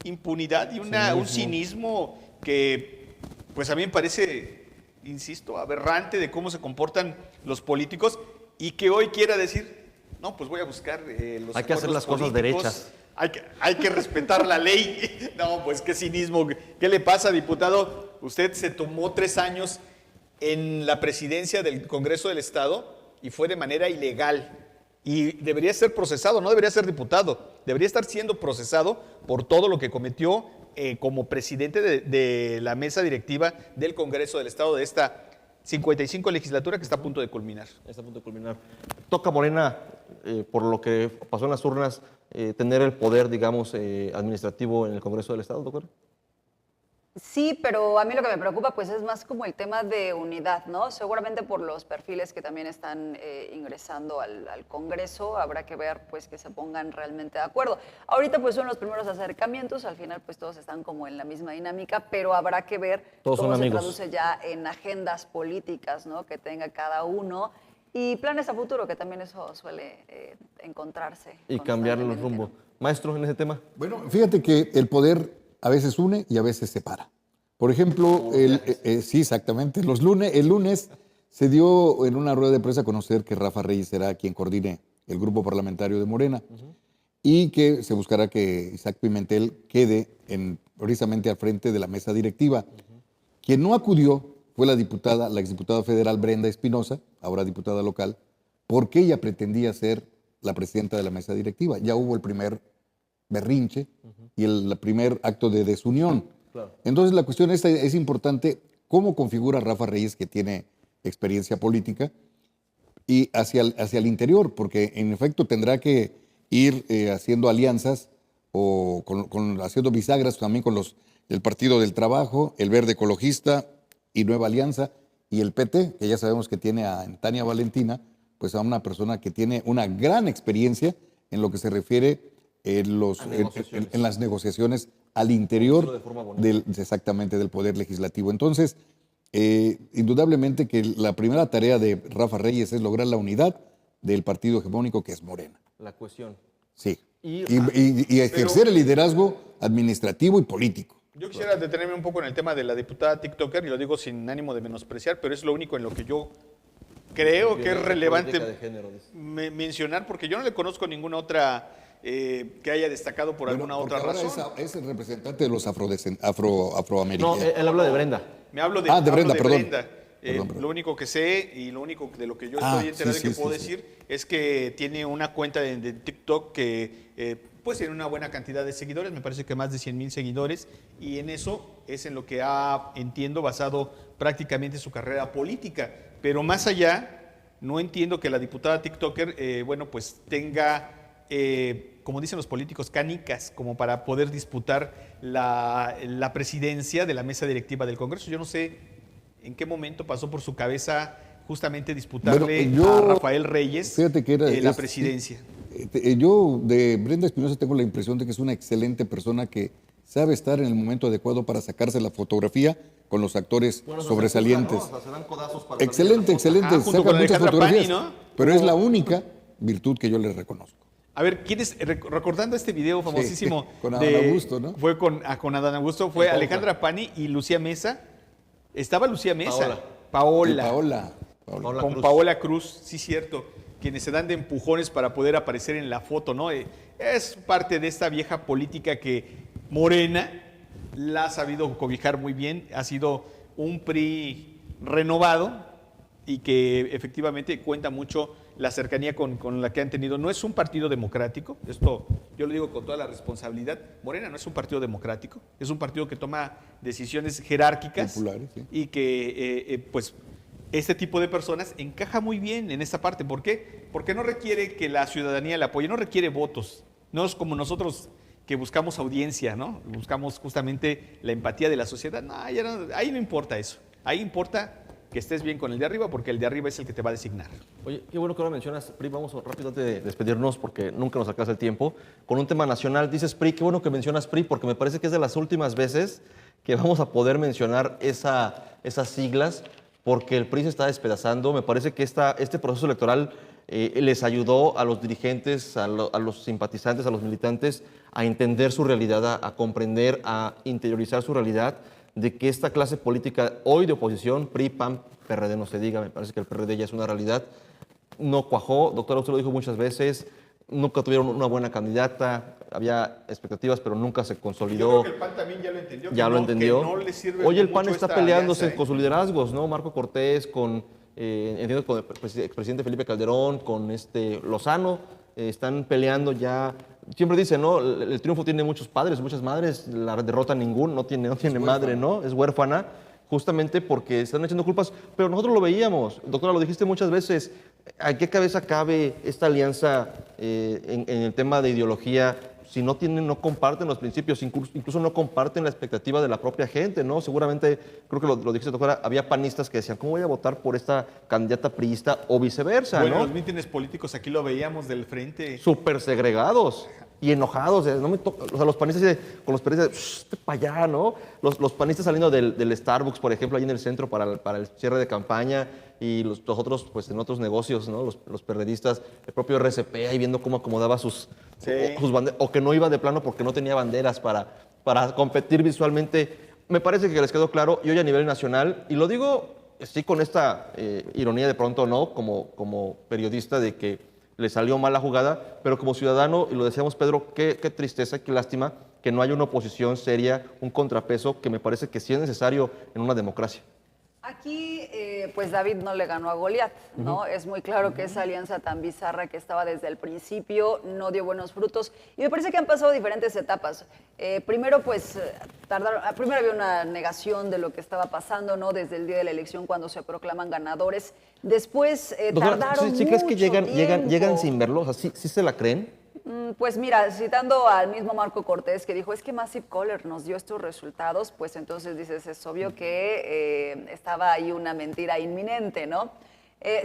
impunidad y un cinismo que, pues a mí me parece, insisto, aberrante de cómo se comportan los políticos y que hoy quiera decir, no, pues voy a buscar los Hay que hacer acuerdos las cosas políticos. derechas. Hay que respetar la ley. No, pues qué cinismo. ¿Qué le pasa, diputado? Usted se tomó 3 años en la presidencia del Congreso del Estado y fue de manera ilegal. Y debería ser procesado, no debería ser diputado. Debería estar siendo procesado por todo lo que cometió como presidente de la mesa directiva del Congreso del Estado de esta 55 legislatura que está a punto de culminar. Está a punto de culminar. Toca Morena, por lo que pasó en las urnas, tener el poder, digamos, administrativo en el Congreso del Estado, doctor. Sí, pero a mí lo que me preocupa pues es más como el tema de unidad, ¿no? Seguramente por los perfiles que también están ingresando al Congreso, habrá que ver pues que se pongan realmente de acuerdo. Ahorita pues son los primeros acercamientos, al final pues todos están como en la misma dinámica, pero habrá que ver Todos son cómo se amigos. traduce ya en agendas políticas, ¿no? Que tenga cada uno y planes a futuro, que también eso suele encontrarse. Y cambiar el constantemente, rumbo. ¿no? Maestro, en ese tema. Bueno, fíjate que el poder a veces une y a veces separa. Por ejemplo, sí, exactamente. El lunes se dio en una rueda de prensa a conocer que Rafa Reyes será quien coordine el grupo parlamentario de Morena y que se buscará que Isaac Pimentel quede precisamente al frente de la mesa directiva. Quien no acudió fue la exdiputada federal Brenda Espinosa, ahora diputada local, porque ella pretendía ser la presidenta de la mesa directiva. Ya hubo el primer berrinche y el primer acto de desunión. Claro. Entonces la cuestión esta es importante, cómo configura Rafa Reyes, que tiene experiencia política, y hacia el interior, porque en efecto tendrá que ir haciendo alianzas o haciendo bisagras también con el Partido del Trabajo, el Verde Ecologista y Nueva Alianza, y el PT, que ya sabemos que tiene a Tania Valentina, pues a una persona que tiene una gran experiencia en lo que se refiere en las negociaciones al interior exactamente del Poder Legislativo. Entonces, indudablemente que la primera tarea de Rafa Reyes es lograr la unidad del partido hegemónico que es Morena. La cuestión. Sí. Y- Y ejercer el liderazgo administrativo y político. Yo quisiera detenerme un poco en el tema de la diputada TikToker, y lo digo sin ánimo de menospreciar, pero es lo único en lo que yo creo que es relevante Política de género, dice. mencionar, porque yo no le conozco ninguna otra que haya destacado por alguna Porque otra ahora razón. es el representante de los afroamericanos. No, él habla de Brenda. Me hablo de, Ah, de Brenda, hablo perdón. Brenda. Perdón. Lo único que sé y lo único de lo que yo Ah, estoy enterado sí, y que sí, puedo sí, sí. decir es que tiene una cuenta de TikTok que pues tiene una buena cantidad de seguidores, me parece que más de 100,000 seguidores, y en eso es en lo que entiendo, basado prácticamente su carrera política. Pero más allá, no entiendo que la diputada TikToker, bueno, pues tenga, como dicen los políticos, canicas, como para poder disputar la presidencia de la mesa directiva del Congreso. Yo no sé en qué momento pasó por su cabeza justamente disputarle Bueno, yo- a Rafael Reyes Fíjate que la presidencia. Yo de Brenda Espinosa tengo la impresión de que es una excelente persona que sabe estar en el momento adecuado para sacarse la fotografía con los actores sobresalientes. Se dan codazos para Excelente, excelente. Ajá, junto Saca con muchas Alejandra fotografías, Pani, ¿no? pero es la única virtud que yo le reconozco. A ver, recordando este video famosísimo con Adán Augusto, ¿no? Fue con Adán Augusto, fue Alejandra Pani y Lucía Mesa. Estaba Lucía Mesa. Paola. Paola Con Cruz. Paola Cruz, sí, cierto. Quienes se dan de empujones para poder aparecer en la foto, ¿no? Es parte de esta vieja política que Morena la ha sabido cobijar muy bien. Ha sido un PRI renovado y que efectivamente cuenta mucho la cercanía con la que han tenido. No es un partido democrático, esto yo lo digo con toda la responsabilidad. Morena no es un partido democrático, es un partido que toma decisiones jerárquicas Populares, sí. y que pues este tipo de personas encaja muy bien en esta parte. ¿Por qué? Porque no requiere que la ciudadanía le apoye, no requiere votos. No es como nosotros que buscamos audiencia, ¿no? Buscamos justamente la empatía de la sociedad. No, ahí no importa eso. Ahí importa que estés bien con el de arriba, porque el de arriba es el que te va a designar. Oye, qué bueno que ahora mencionas, PRI. Vamos rápido antes de despedirnos porque nunca nos alcanza el tiempo. Con un tema nacional, dices PRI, qué bueno que mencionas PRI porque me parece que es de las últimas veces que vamos a poder mencionar esas siglas porque el PRI se está despedazando. Me parece que este proceso electoral les ayudó a los dirigentes, a los simpatizantes, a los militantes a entender su realidad, a comprender, a interiorizar su realidad de que esta clase política hoy de oposición, PRI, PAN, PRD, no se diga, me parece que el PRD ya es una realidad, no cuajó. Doctora, usted lo dijo muchas veces, nunca tuvieron una buena candidata, había expectativas, pero nunca se consolidó. Yo creo que el PAN también ya lo entendió. Ya lo entendió. Que no le sirve Hoy el PAN mucho está esta peleándose alianza, con sus liderazgos, ¿no? Marco Cortés, entiendo, con el expresidente Felipe Calderón, con Lozano, están peleando ya. Siempre dicen, ¿no? El triunfo tiene muchos padres, muchas madres, la derrota no tiene madre, ¿no? Es huérfana, justamente porque están echando culpas, pero nosotros lo veíamos, doctora, lo dijiste muchas veces, ¿a qué cabeza cabe esta alianza en el tema de ideología si no comparten los principios, incluso no comparten la expectativa de la propia gente, ¿no? Seguramente, creo que lo dijiste, doctora, había panistas que decían, ¿cómo voy a votar por esta candidata priista? O viceversa, Bueno, ¿no? los mítines políticos aquí lo veíamos del frente. Súper segregados y enojados. No me toca, o sea, los panistas con los periodistas, para allá, ¿no? Los panistas saliendo del Starbucks, por ejemplo, ahí en el centro para el cierre de campaña, y los otros, pues en otros negocios, ¿no? Los periodistas, el propio RCP, ahí viendo cómo acomodaba sus banderas, o que no iba de plano porque no tenía banderas para competir visualmente. Me parece que les quedó claro, y hoy a nivel nacional, y lo digo sí con esta ironía de pronto, ¿no? Como periodista, de que le salió mal la jugada, pero como ciudadano, y lo decíamos, Pedro, qué tristeza, qué lástima que no haya una oposición seria, un contrapeso, que me parece que sí es necesario en una democracia. Aquí, pues David no le ganó a Goliat, ¿no? Es muy claro que esa alianza tan bizarra que estaba desde el principio no dio buenos frutos. Y me parece que han pasado diferentes etapas. Primero, pues, primero había una negación de lo que estaba pasando, ¿no? Desde el día de la elección, cuando se proclaman ganadores. Después, Doctora, tardaron ¿sí crees que mucho llegan sin verlo? O sea, ¿sí se la creen? Pues mira, citando al mismo Marco Cortés, que dijo, es que Massive Caller nos dio estos resultados, pues entonces dices, es obvio que estaba ahí una mentira inminente, ¿no?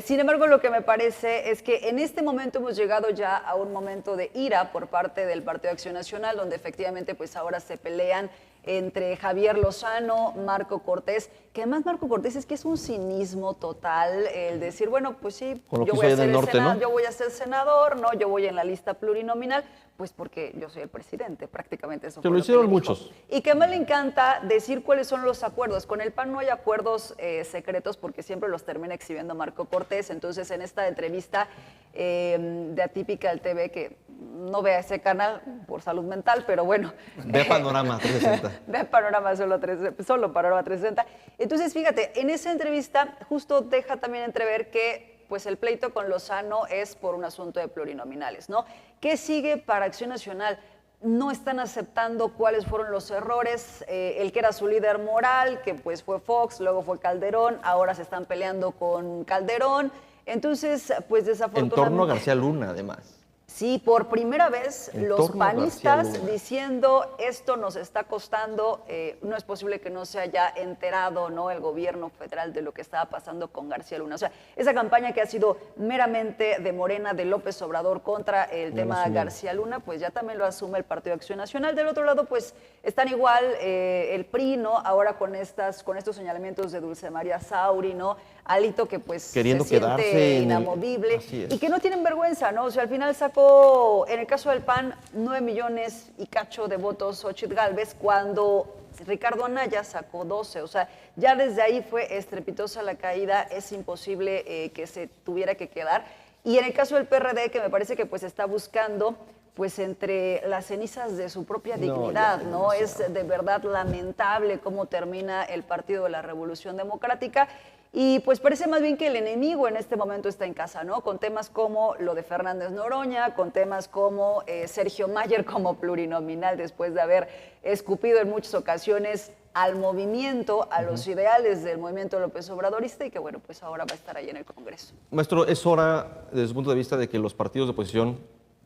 Sin embargo, lo que me parece es que en este momento hemos llegado ya a un momento de ira por parte del Partido Acción Nacional, donde efectivamente pues ahora se pelean entre Javier Lozano, Marco Cortés, que además Marco Cortés es que es un cinismo total el decir, bueno, pues sí, yo voy a ser senador, ¿no? Yo voy en la lista plurinominal, pues porque yo soy el presidente, prácticamente eso. Se lo hicieron muchos. Y que me le encanta decir cuáles son los acuerdos. Con el PAN no hay acuerdos secretos porque siempre los termina exhibiendo Marco Cortés. Entonces, en esta entrevista de Atypical TV, que no vea ese canal por salud mental, pero bueno. Ve Panorama 360. Ve Panorama solo Panorama 360. Entonces, fíjate, en esa entrevista justo deja también entrever que pues el pleito con Lozano es por un asunto de plurinominales, ¿no? ¿Qué sigue para Acción Nacional? No están aceptando cuáles fueron los errores, el que era su líder moral, que pues fue Fox, luego fue Calderón, ahora se están peleando con Calderón, entonces pues desafortunadamente... En torno a García Luna, además. Sí, por primera vez los panistas diciendo esto nos está costando, no es posible que no se haya enterado, ¿no? El gobierno federal de lo que estaba pasando con García Luna. O sea, esa campaña que ha sido meramente de Morena, de López Obrador contra el tema García Luna, pues ya también lo asume el Partido Acción Nacional. Del otro lado, pues están igual el PRI, ¿no? Ahora con estos señalamientos de Dulce María Sauri, ¿no? Alito que pues queriendo se siente quedarse inamovible y que no tienen vergüenza, ¿no? O sea, al final sacó, en el caso del PAN, 9 millones y cacho de votos Xochitl Gálvez, cuando Ricardo Anaya sacó 12. O sea, ya desde ahí fue estrepitosa la caída, es imposible que se tuviera que quedar. Y en el caso del PRD, que me parece que pues está buscando pues entre las cenizas de su propia dignidad, ¿no? Es de verdad lamentable cómo termina el Partido de la Revolución Democrática. Y pues parece más bien que el enemigo en este momento está en casa, ¿no? Con temas como lo de Fernández Noroña, con temas como Sergio Mayer como plurinominal después de haber escupido en muchas ocasiones al movimiento, a los ideales del movimiento López Obradorista y que bueno, pues ahora va a estar ahí en el Congreso. Maestro, es hora, desde su punto de vista, de que los partidos de oposición,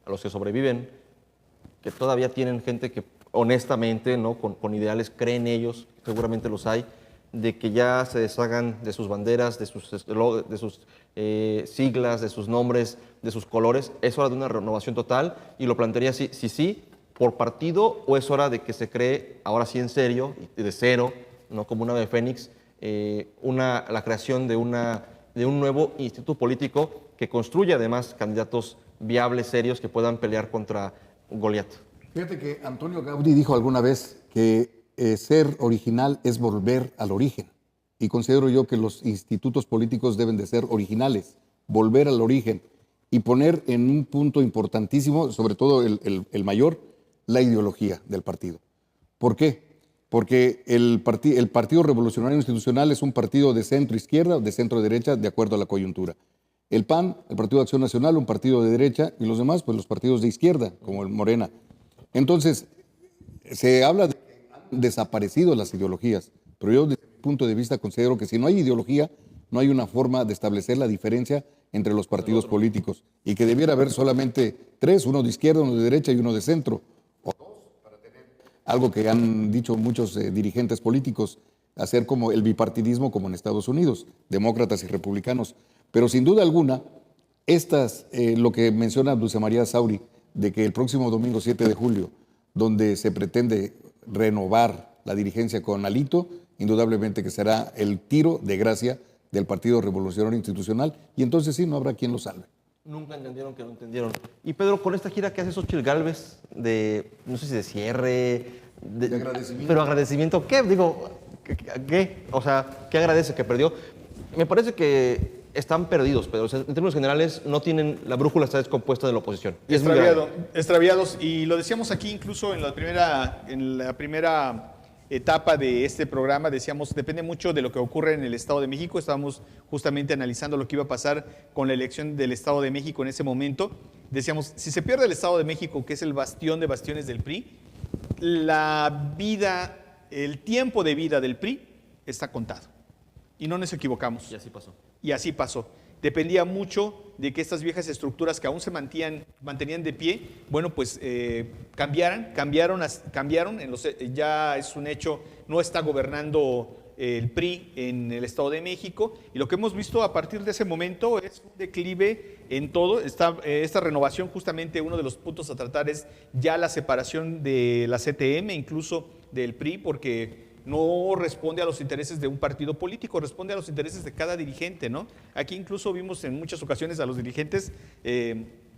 a los que sobreviven, que todavía tienen gente que honestamente, ¿no? Con ideales, creen ellos, seguramente los hay, de que ya se deshagan de sus banderas, de sus siglas, de sus nombres, de sus colores. ¿Es hora de una renovación total? Y lo plantearía sí, por partido, o es hora de que se cree, ahora sí en serio, de cero, ¿no? Como una ave fénix, la creación de un nuevo instituto político que construya además candidatos viables, serios, que puedan pelear contra Goliat? Fíjate que Antonio Gaudí dijo alguna vez que ser original es volver al origen. Y considero yo que los institutos políticos deben de ser originales, volver al origen y poner en un punto importantísimo, sobre todo el mayor, la ideología del partido. ¿Por qué? Porque el Partido Revolucionario Institucional es un partido de centro-izquierda o de centro-derecha de acuerdo a la coyuntura. El PAN, el Partido de Acción Nacional, un partido de derecha, y los demás, pues los partidos de izquierda, como el Morena. Entonces, se habla de que han desaparecido las ideologías, pero yo desde mi punto de vista considero que si no hay ideología, no hay una forma de establecer la diferencia entre los partidos políticos y que debiera haber solamente tres, uno de izquierda, uno de derecha y uno de centro, o dos, para tener algo que han dicho muchos dirigentes políticos, hacer como el bipartidismo como en Estados Unidos, demócratas y republicanos. Pero sin duda alguna, lo que menciona Dulce María Sauri, de que el próximo domingo 7 de julio, donde se pretende renovar la dirigencia con Alito, indudablemente que será el tiro de gracia del Partido Revolucionario Institucional, y entonces sí, no habrá quien lo salve. Nunca entendieron que no entendieron. Y Pedro, con esta gira que hace Xóchitl Gálvez, no sé si de cierre, De agradecimiento. Pero agradecimiento, ¿qué? Digo, ¿qué? O sea, ¿qué agradece que perdió? Me parece que están perdidos, Pedro. O sea, en términos generales, no tienen, la brújula está descompuesta de la oposición. Y es muy grave. Extraviados. Y lo decíamos aquí incluso en la primera etapa de este programa, decíamos, depende mucho de lo que ocurre en el Estado de México. Estábamos justamente analizando lo que iba a pasar con la elección del Estado de México en ese momento. Decíamos, si se pierde el Estado de México, que es el bastión de bastiones del PRI, el tiempo de vida del PRI está contado. Y no nos equivocamos. Y así pasó. Y así pasó. Dependía mucho de que estas viejas estructuras que aún se mantenían de pie, bueno, pues cambiaron, ya es un hecho, no está gobernando el PRI en el Estado de México, y lo que hemos visto a partir de ese momento es un declive en todo. Esta renovación, justamente uno de los puntos a tratar es ya la separación de la CTM, incluso del PRI, porque no responde a los intereses de un partido político, responde a los intereses de cada dirigente, ¿no? Aquí incluso vimos en muchas ocasiones a los dirigentes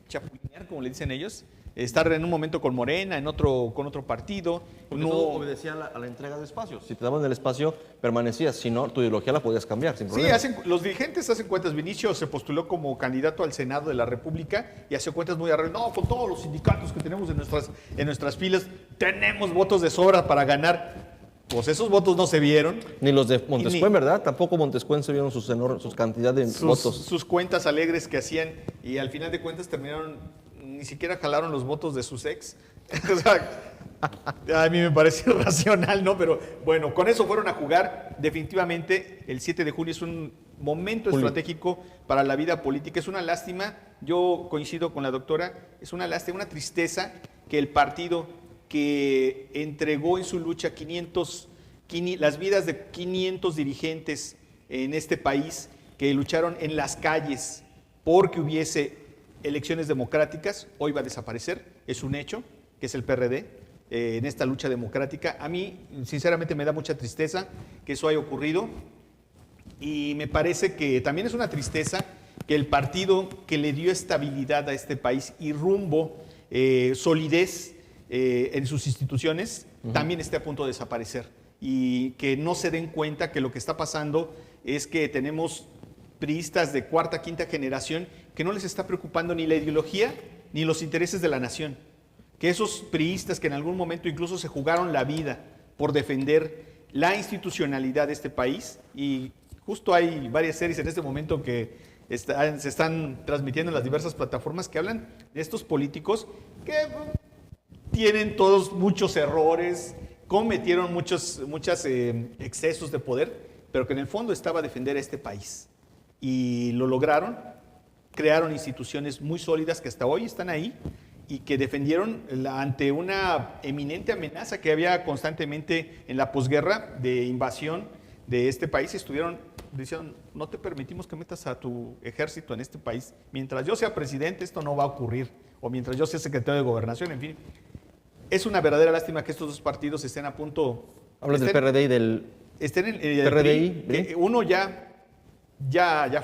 chapulinear, como le dicen ellos, estar en un momento con Morena, en otro con otro partido. Porque todo obedecía a la entrega de espacios. Si te daban el espacio, permanecías. Si no, tu ideología la podías cambiar sin problema. Sí, los dirigentes hacen cuentas. Vinicio se postuló como candidato al Senado de la República y hace cuentas muy arregladas. No, con todos los sindicatos que tenemos en nuestras filas, tenemos votos de sobra para ganar. Pues esos votos no se vieron. Ni los de Montescuen, ¿verdad? Tampoco Montescuen se vieron sus cantidad de votos. Sus cuentas alegres que hacían, y al final de cuentas terminaron, ni siquiera jalaron los votos de sus ex. O sea, a mí me parece irracional, ¿no? Pero bueno, con eso fueron a jugar. Definitivamente el 7 de julio es un momento estratégico para la vida política. Es una lástima, yo coincido con la doctora, es una lástima, una tristeza que el partido que entregó en su lucha las vidas de 500 dirigentes en este país, que lucharon en las calles porque hubiese elecciones democráticas, hoy va a desaparecer. Es un hecho, que es el PRD, en esta lucha democrática. A mí, sinceramente, me da mucha tristeza que eso haya ocurrido, y me parece que también es una tristeza que el partido que le dio estabilidad a este país y rumbo, solidez, en sus instituciones, también esté a punto de desaparecer, y que no se den cuenta que lo que está pasando es que tenemos priistas de cuarta, quinta generación que no les está preocupando ni la ideología ni los intereses de la nación, que esos priistas que en algún momento incluso se jugaron la vida por defender la institucionalidad de este país, y justo hay varias series en este momento que se están transmitiendo en las diversas plataformas que hablan de estos políticos que tienen todos muchos errores, cometieron muchos excesos de poder, pero que en el fondo estaba a defender a este país. Y lo lograron, crearon instituciones muy sólidas que hasta hoy están ahí y que defendieron ante una eminente amenaza que había constantemente en la posguerra de invasión de este país. Estuvieron diciendo, no te permitimos que metas a tu ejército en este país. Mientras yo sea presidente, esto no va a ocurrir. O mientras yo sea secretario de Gobernación, en fin. Es una verdadera lástima que estos dos partidos estén a punto... Hablas del PRD y del... Estén en el PRDI, PRI, que uno ya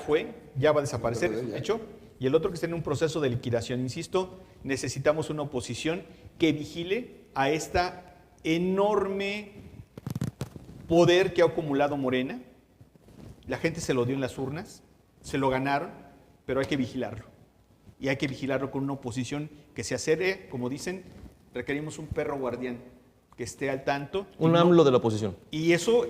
fue, ya va a desaparecer, es un hecho, y el otro que está en un proceso de liquidación. Insisto, necesitamos una oposición que vigile a esta enorme poder que ha acumulado Morena. La gente se lo dio en las urnas, se lo ganaron, pero hay que vigilarlo. Y hay que vigilarlo con una oposición que se acerque, como dicen, requerimos un perro guardián que esté al tanto. Un AMLO de la oposición. Y eso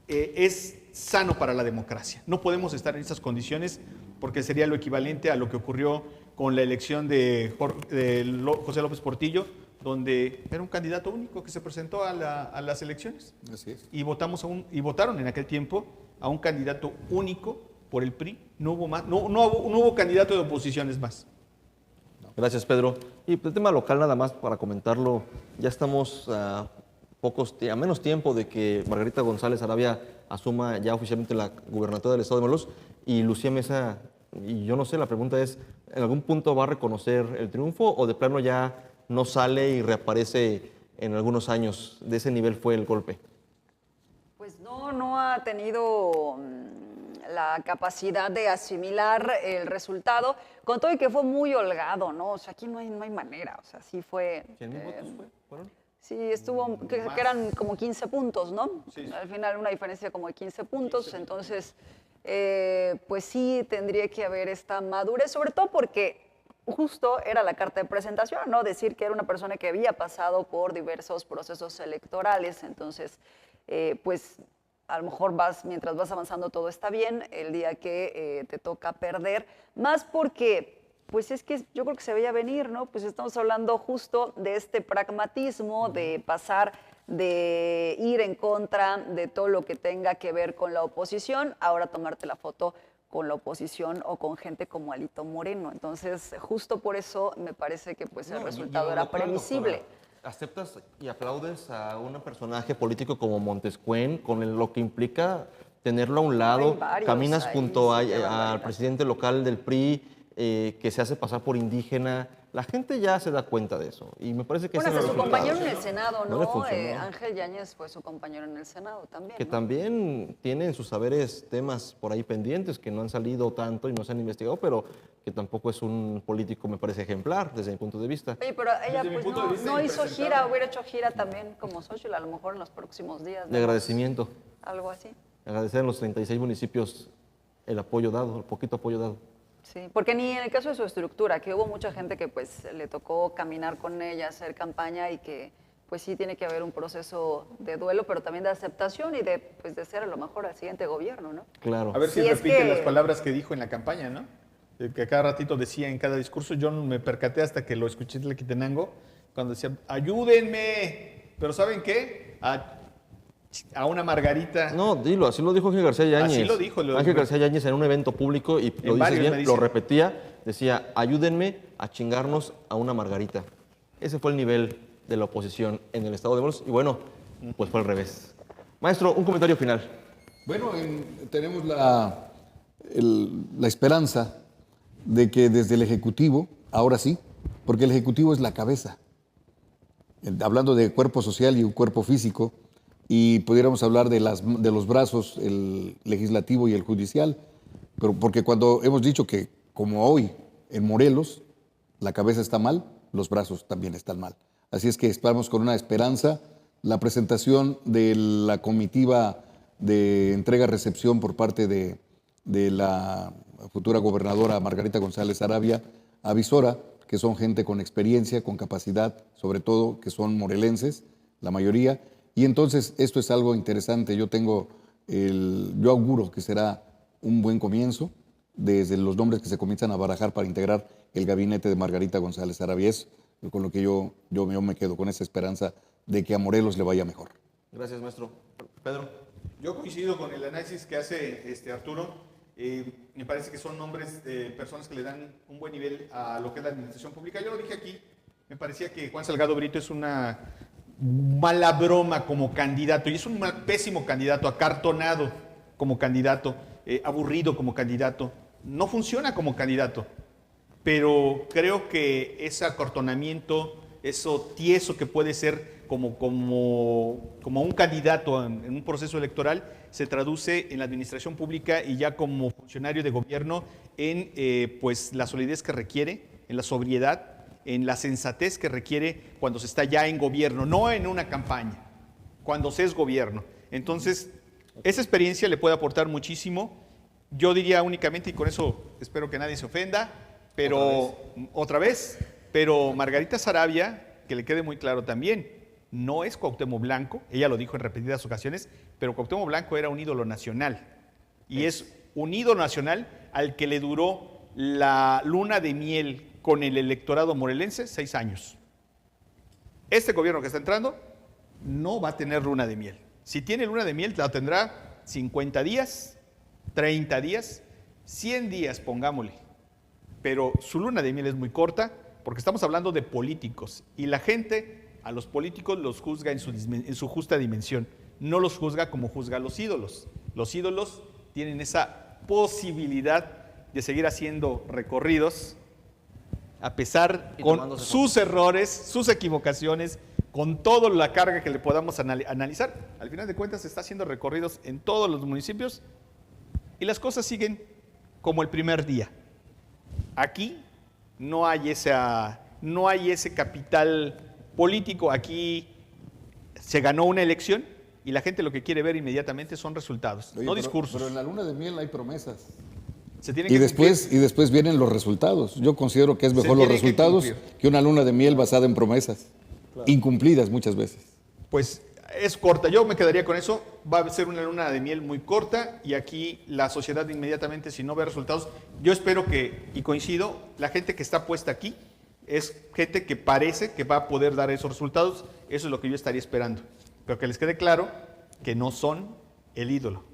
es sano para la democracia. No podemos estar en esas condiciones porque sería lo equivalente a lo que ocurrió con la elección de José López Portillo, donde era un candidato único que se presentó a las elecciones. Así es. Y votaron en aquel tiempo a un candidato único por el PRI. No hubo más, no hubo candidato de oposiciones más. Gracias, Pedro. Y el tema local, nada más para comentarlo, ya estamos a menos tiempo de que Margarita González Arabia asuma ya oficialmente la gubernatura del estado de Morelos, y Lucía Mesa, y yo no sé, la pregunta es, ¿en algún punto va a reconocer el triunfo o de plano ya no sale y reaparece en algunos años? De ese nivel fue el golpe. Pues no ha tenido la capacidad de asimilar el resultado, con todo y que fue muy holgado, ¿no? O sea, aquí no hay manera, o sea, sí fue... ¿100,000 votos fueron? Sí, estuvo, que eran como 15 puntos, ¿no? Sí, sí. Al final una diferencia como de 15 puntos, entonces, pues sí tendría que haber esta madurez, sobre todo porque justo era la carta de presentación, ¿no? Decir que era una persona que había pasado por diversos procesos electorales, entonces, pues a lo mejor mientras vas avanzando todo está bien, el día que te toca perder, más porque... Pues es que yo creo que se veía venir, ¿no? Pues estamos hablando justo de este pragmatismo, de pasar de ir en contra de todo lo que tenga que ver con la oposición, ahora tomarte la foto con la oposición o con gente como Alito Moreno. Entonces, justo por eso me parece que pues, el resultado era previsible. ¿Aceptas y aplaudes a un personaje político como Montescuen con lo que implica tenerlo a un lado? varios Caminas ahí, junto sí, qué al barbaridad. presidente local del PRI, que se hace pasar por indígena. La gente ya se da cuenta de eso y me parece que Bueno, ese hasta es su el compañero en resultado. el Senado, No le ¿no? funcionó. Ángel Yáñez fue su compañero en el Senado también. Que ¿no? también tiene en sus saberes temas por ahí pendientes que no han salido tanto y no se han investigado, pero que tampoco es un político, me parece, ejemplar desde mi punto de vista. Oye, pero ella Desde mi pues punto de vista, no hizo impresentable. gira, hubiera hecho gira también como Xochitl, a lo mejor en los próximos días. De agradecimiento, Algo así. agradecer a los 36 municipios el apoyo dado, el poquito apoyo dado. Sí, porque ni en el caso de su estructura, que hubo mucha gente que pues le tocó caminar con ella, hacer campaña y que pues sí tiene que haber un proceso de duelo, pero también de aceptación y de pues de ser a lo mejor al siguiente gobierno, ¿no? Claro. A ver si Sí, es repite que- las palabras que dijo en la campaña, ¿no? Que cada ratito decía en cada discurso. Yo no me percaté hasta que lo escuché en Quitenango, cuando decía, ayúdenme. Pero ¿saben qué? A una Margarita. No, dilo, así lo dijo Ángel García Yáñez. Así lo dijo. Ángel García Yáñez en un evento público, y lo dices varios me bien, lo dicen. repetía, decía, ayúdenme a chingarnos a una Margarita. Ese fue el nivel de la oposición en el estado de Morelos, y bueno, pues fue al revés. Maestro, un comentario final. Bueno, tenemos la esperanza de que desde el Ejecutivo, ahora sí, porque el Ejecutivo es la cabeza, hablando de cuerpo social y un cuerpo físico, y pudiéramos hablar de los brazos, el legislativo y el judicial, pero porque cuando hemos dicho que, como hoy, en Morelos, la cabeza está mal, los brazos también están mal. Así es que esperamos con una esperanza la presentación de la comitiva de entrega-recepción por parte de la futura gobernadora Margarita González Arabia a Visora, que son gente con experiencia, con capacidad, sobre todo que son morelenses, la mayoría. Y entonces esto es algo interesante. Yo auguro que será un buen comienzo desde los nombres que se comienzan a barajar para integrar el gabinete de Margarita González Arabia. Es con lo que yo me quedo, con esa esperanza de que a Morelos le vaya mejor. Gracias, maestro. Pedro. Yo coincido con el análisis que hace Arturo. Me parece que son nombres de personas que le dan un buen nivel a lo que es la administración pública. Yo lo dije aquí, me parecía que Juan Salgado Brito es una mala broma como candidato, y es un pésimo candidato, acartonado como candidato, aburrido como candidato. No funciona como candidato, pero creo que ese acortonamiento, eso tieso que puede ser como un candidato en un proceso electoral, se traduce en la administración pública y ya como funcionario de gobierno en pues la solidez que requiere, en la sobriedad, en la sensatez que requiere cuando se está ya en gobierno, no en una campaña, cuando se es gobierno. Entonces, esa experiencia le puede aportar muchísimo. Yo diría únicamente, y con eso espero que nadie se ofenda, pero otra vez, pero Margarita Sarabia, que le quede muy claro también, no es Cuauhtémoc Blanco, ella lo dijo en repetidas ocasiones, pero Cuauhtémoc Blanco era un ídolo nacional, y es un ídolo nacional al que le duró la luna de miel con el electorado morelense 6 años. Este gobierno que está entrando no va a tener luna de miel. Si tiene luna de miel, la tendrá 50 días, 30 días, 100 días, pongámosle. Pero su luna de miel es muy corta porque estamos hablando de políticos y la gente a los políticos los juzga en su justa dimensión, no los juzga como juzga a los ídolos. Los ídolos tienen esa posibilidad de seguir haciendo recorridos a pesar Y con tomándose sus errores, sus equivocaciones, con toda la carga que le podamos analizar. Al final de cuentas se está haciendo recorridos en todos los municipios y las cosas siguen como el primer día. Aquí no hay ese capital político, aquí se ganó una elección y la gente lo que quiere ver inmediatamente son resultados, Oye, no pero- discursos. Pero en la luna de miel hay promesas. Se tienen Y que después, y después vienen los resultados. Yo considero que es mejor los tienen que resultados cumplir. que una luna de miel basada en promesas, incumplidas muchas veces. Pues es corta, yo me quedaría con eso, va a ser una luna de miel muy corta y aquí la sociedad inmediatamente, si no ve resultados, yo espero que, y coincido, la gente que está puesta aquí es gente que parece que va a poder dar esos resultados, eso es lo que yo estaría esperando, pero que les quede claro que no son el ídolo.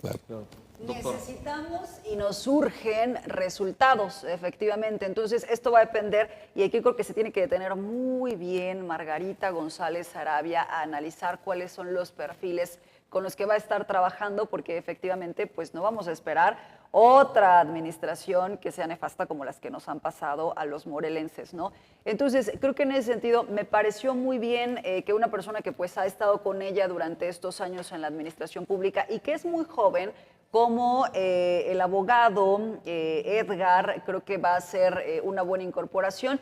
Claro. Necesitamos y nos urgen resultados, efectivamente. Entonces, esto va a depender, y aquí creo que se tiene que detener muy bien Margarita González Arabia a analizar cuáles son los perfiles con los que va a estar trabajando, porque efectivamente, pues no vamos a esperar otra administración que sea nefasta como las que nos han pasado a los morelenses, ¿no? Entonces, creo que en ese sentido me pareció muy bien que una persona que pues ha estado con ella durante estos años en la administración pública y que es muy joven, como el abogado Edgar, creo que va a ser una buena incorporación.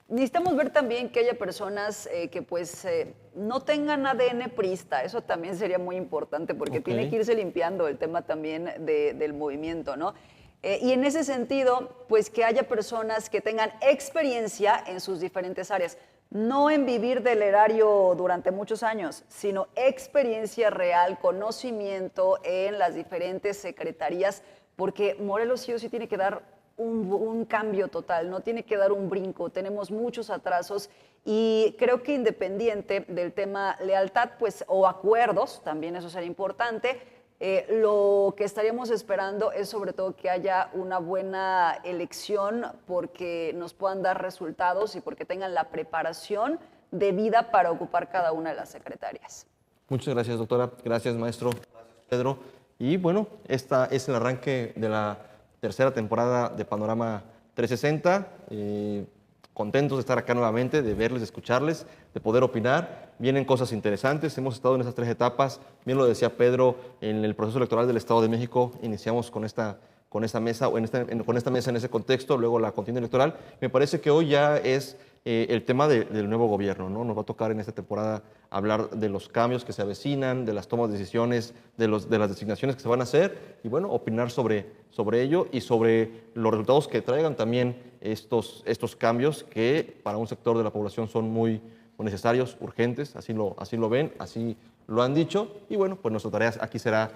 Necesitamos ver también que haya personas que pues no tengan ADN priista, eso también sería muy importante porque Ok. tiene que irse limpiando el tema también del movimiento, ¿no? Y en ese sentido, pues que haya personas que tengan experiencia en sus diferentes áreas, no en vivir del erario durante muchos años, sino experiencia real, conocimiento en las diferentes secretarías, porque Morelos sí o sí tiene que dar un cambio total, no tiene que dar un brinco, tenemos muchos atrasos y creo que independiente del tema lealtad, pues, o acuerdos, también eso sería importante, lo que estaríamos esperando es sobre todo que haya una buena elección porque nos puedan dar resultados y porque tengan la preparación debida para ocupar cada una de las secretarias. Muchas gracias, doctora. Gracias, maestro. Gracias, Pedro. Y bueno, esta es el arranque de la tercera temporada de Panorama 360. Contentos de estar acá nuevamente, de verles, de escucharles, de poder opinar. Vienen cosas interesantes. Hemos estado en esas 3 etapas. Bien lo decía Pedro, en el proceso electoral del Estado de México iniciamos con esta mesa, o con esta mesa en ese contexto, luego la contienda electoral. Me parece que hoy ya es el tema del nuevo gobierno, ¿no? Nos va a tocar en esta temporada hablar de los cambios que se avecinan, de las tomas de decisiones, de las designaciones que se van a hacer y, bueno, opinar sobre ello y sobre los resultados que traigan también estos cambios que para un sector de la población son muy necesarios, urgentes, así lo ven, así lo han dicho. Y bueno, pues nuestra tarea aquí será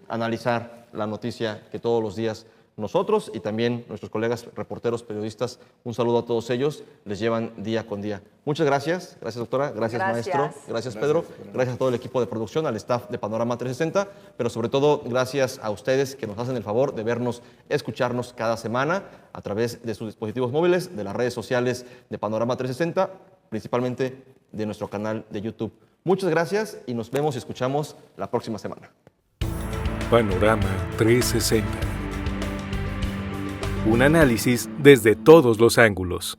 analizar la noticia que todos los días nosotros y también nuestros colegas reporteros, periodistas, un saludo a todos ellos, les llevan día con día. Muchas gracias, gracias doctora, gracias maestro, gracias Pedro, gracias a todo el equipo de producción, al staff de Panorama 360, pero sobre todo gracias a ustedes que nos hacen el favor de vernos, escucharnos cada semana a través de sus dispositivos móviles, de las redes sociales de Panorama 360, principalmente de nuestro canal de YouTube. Muchas gracias y nos vemos y escuchamos la próxima semana. Panorama 360. Un análisis desde todos los ángulos.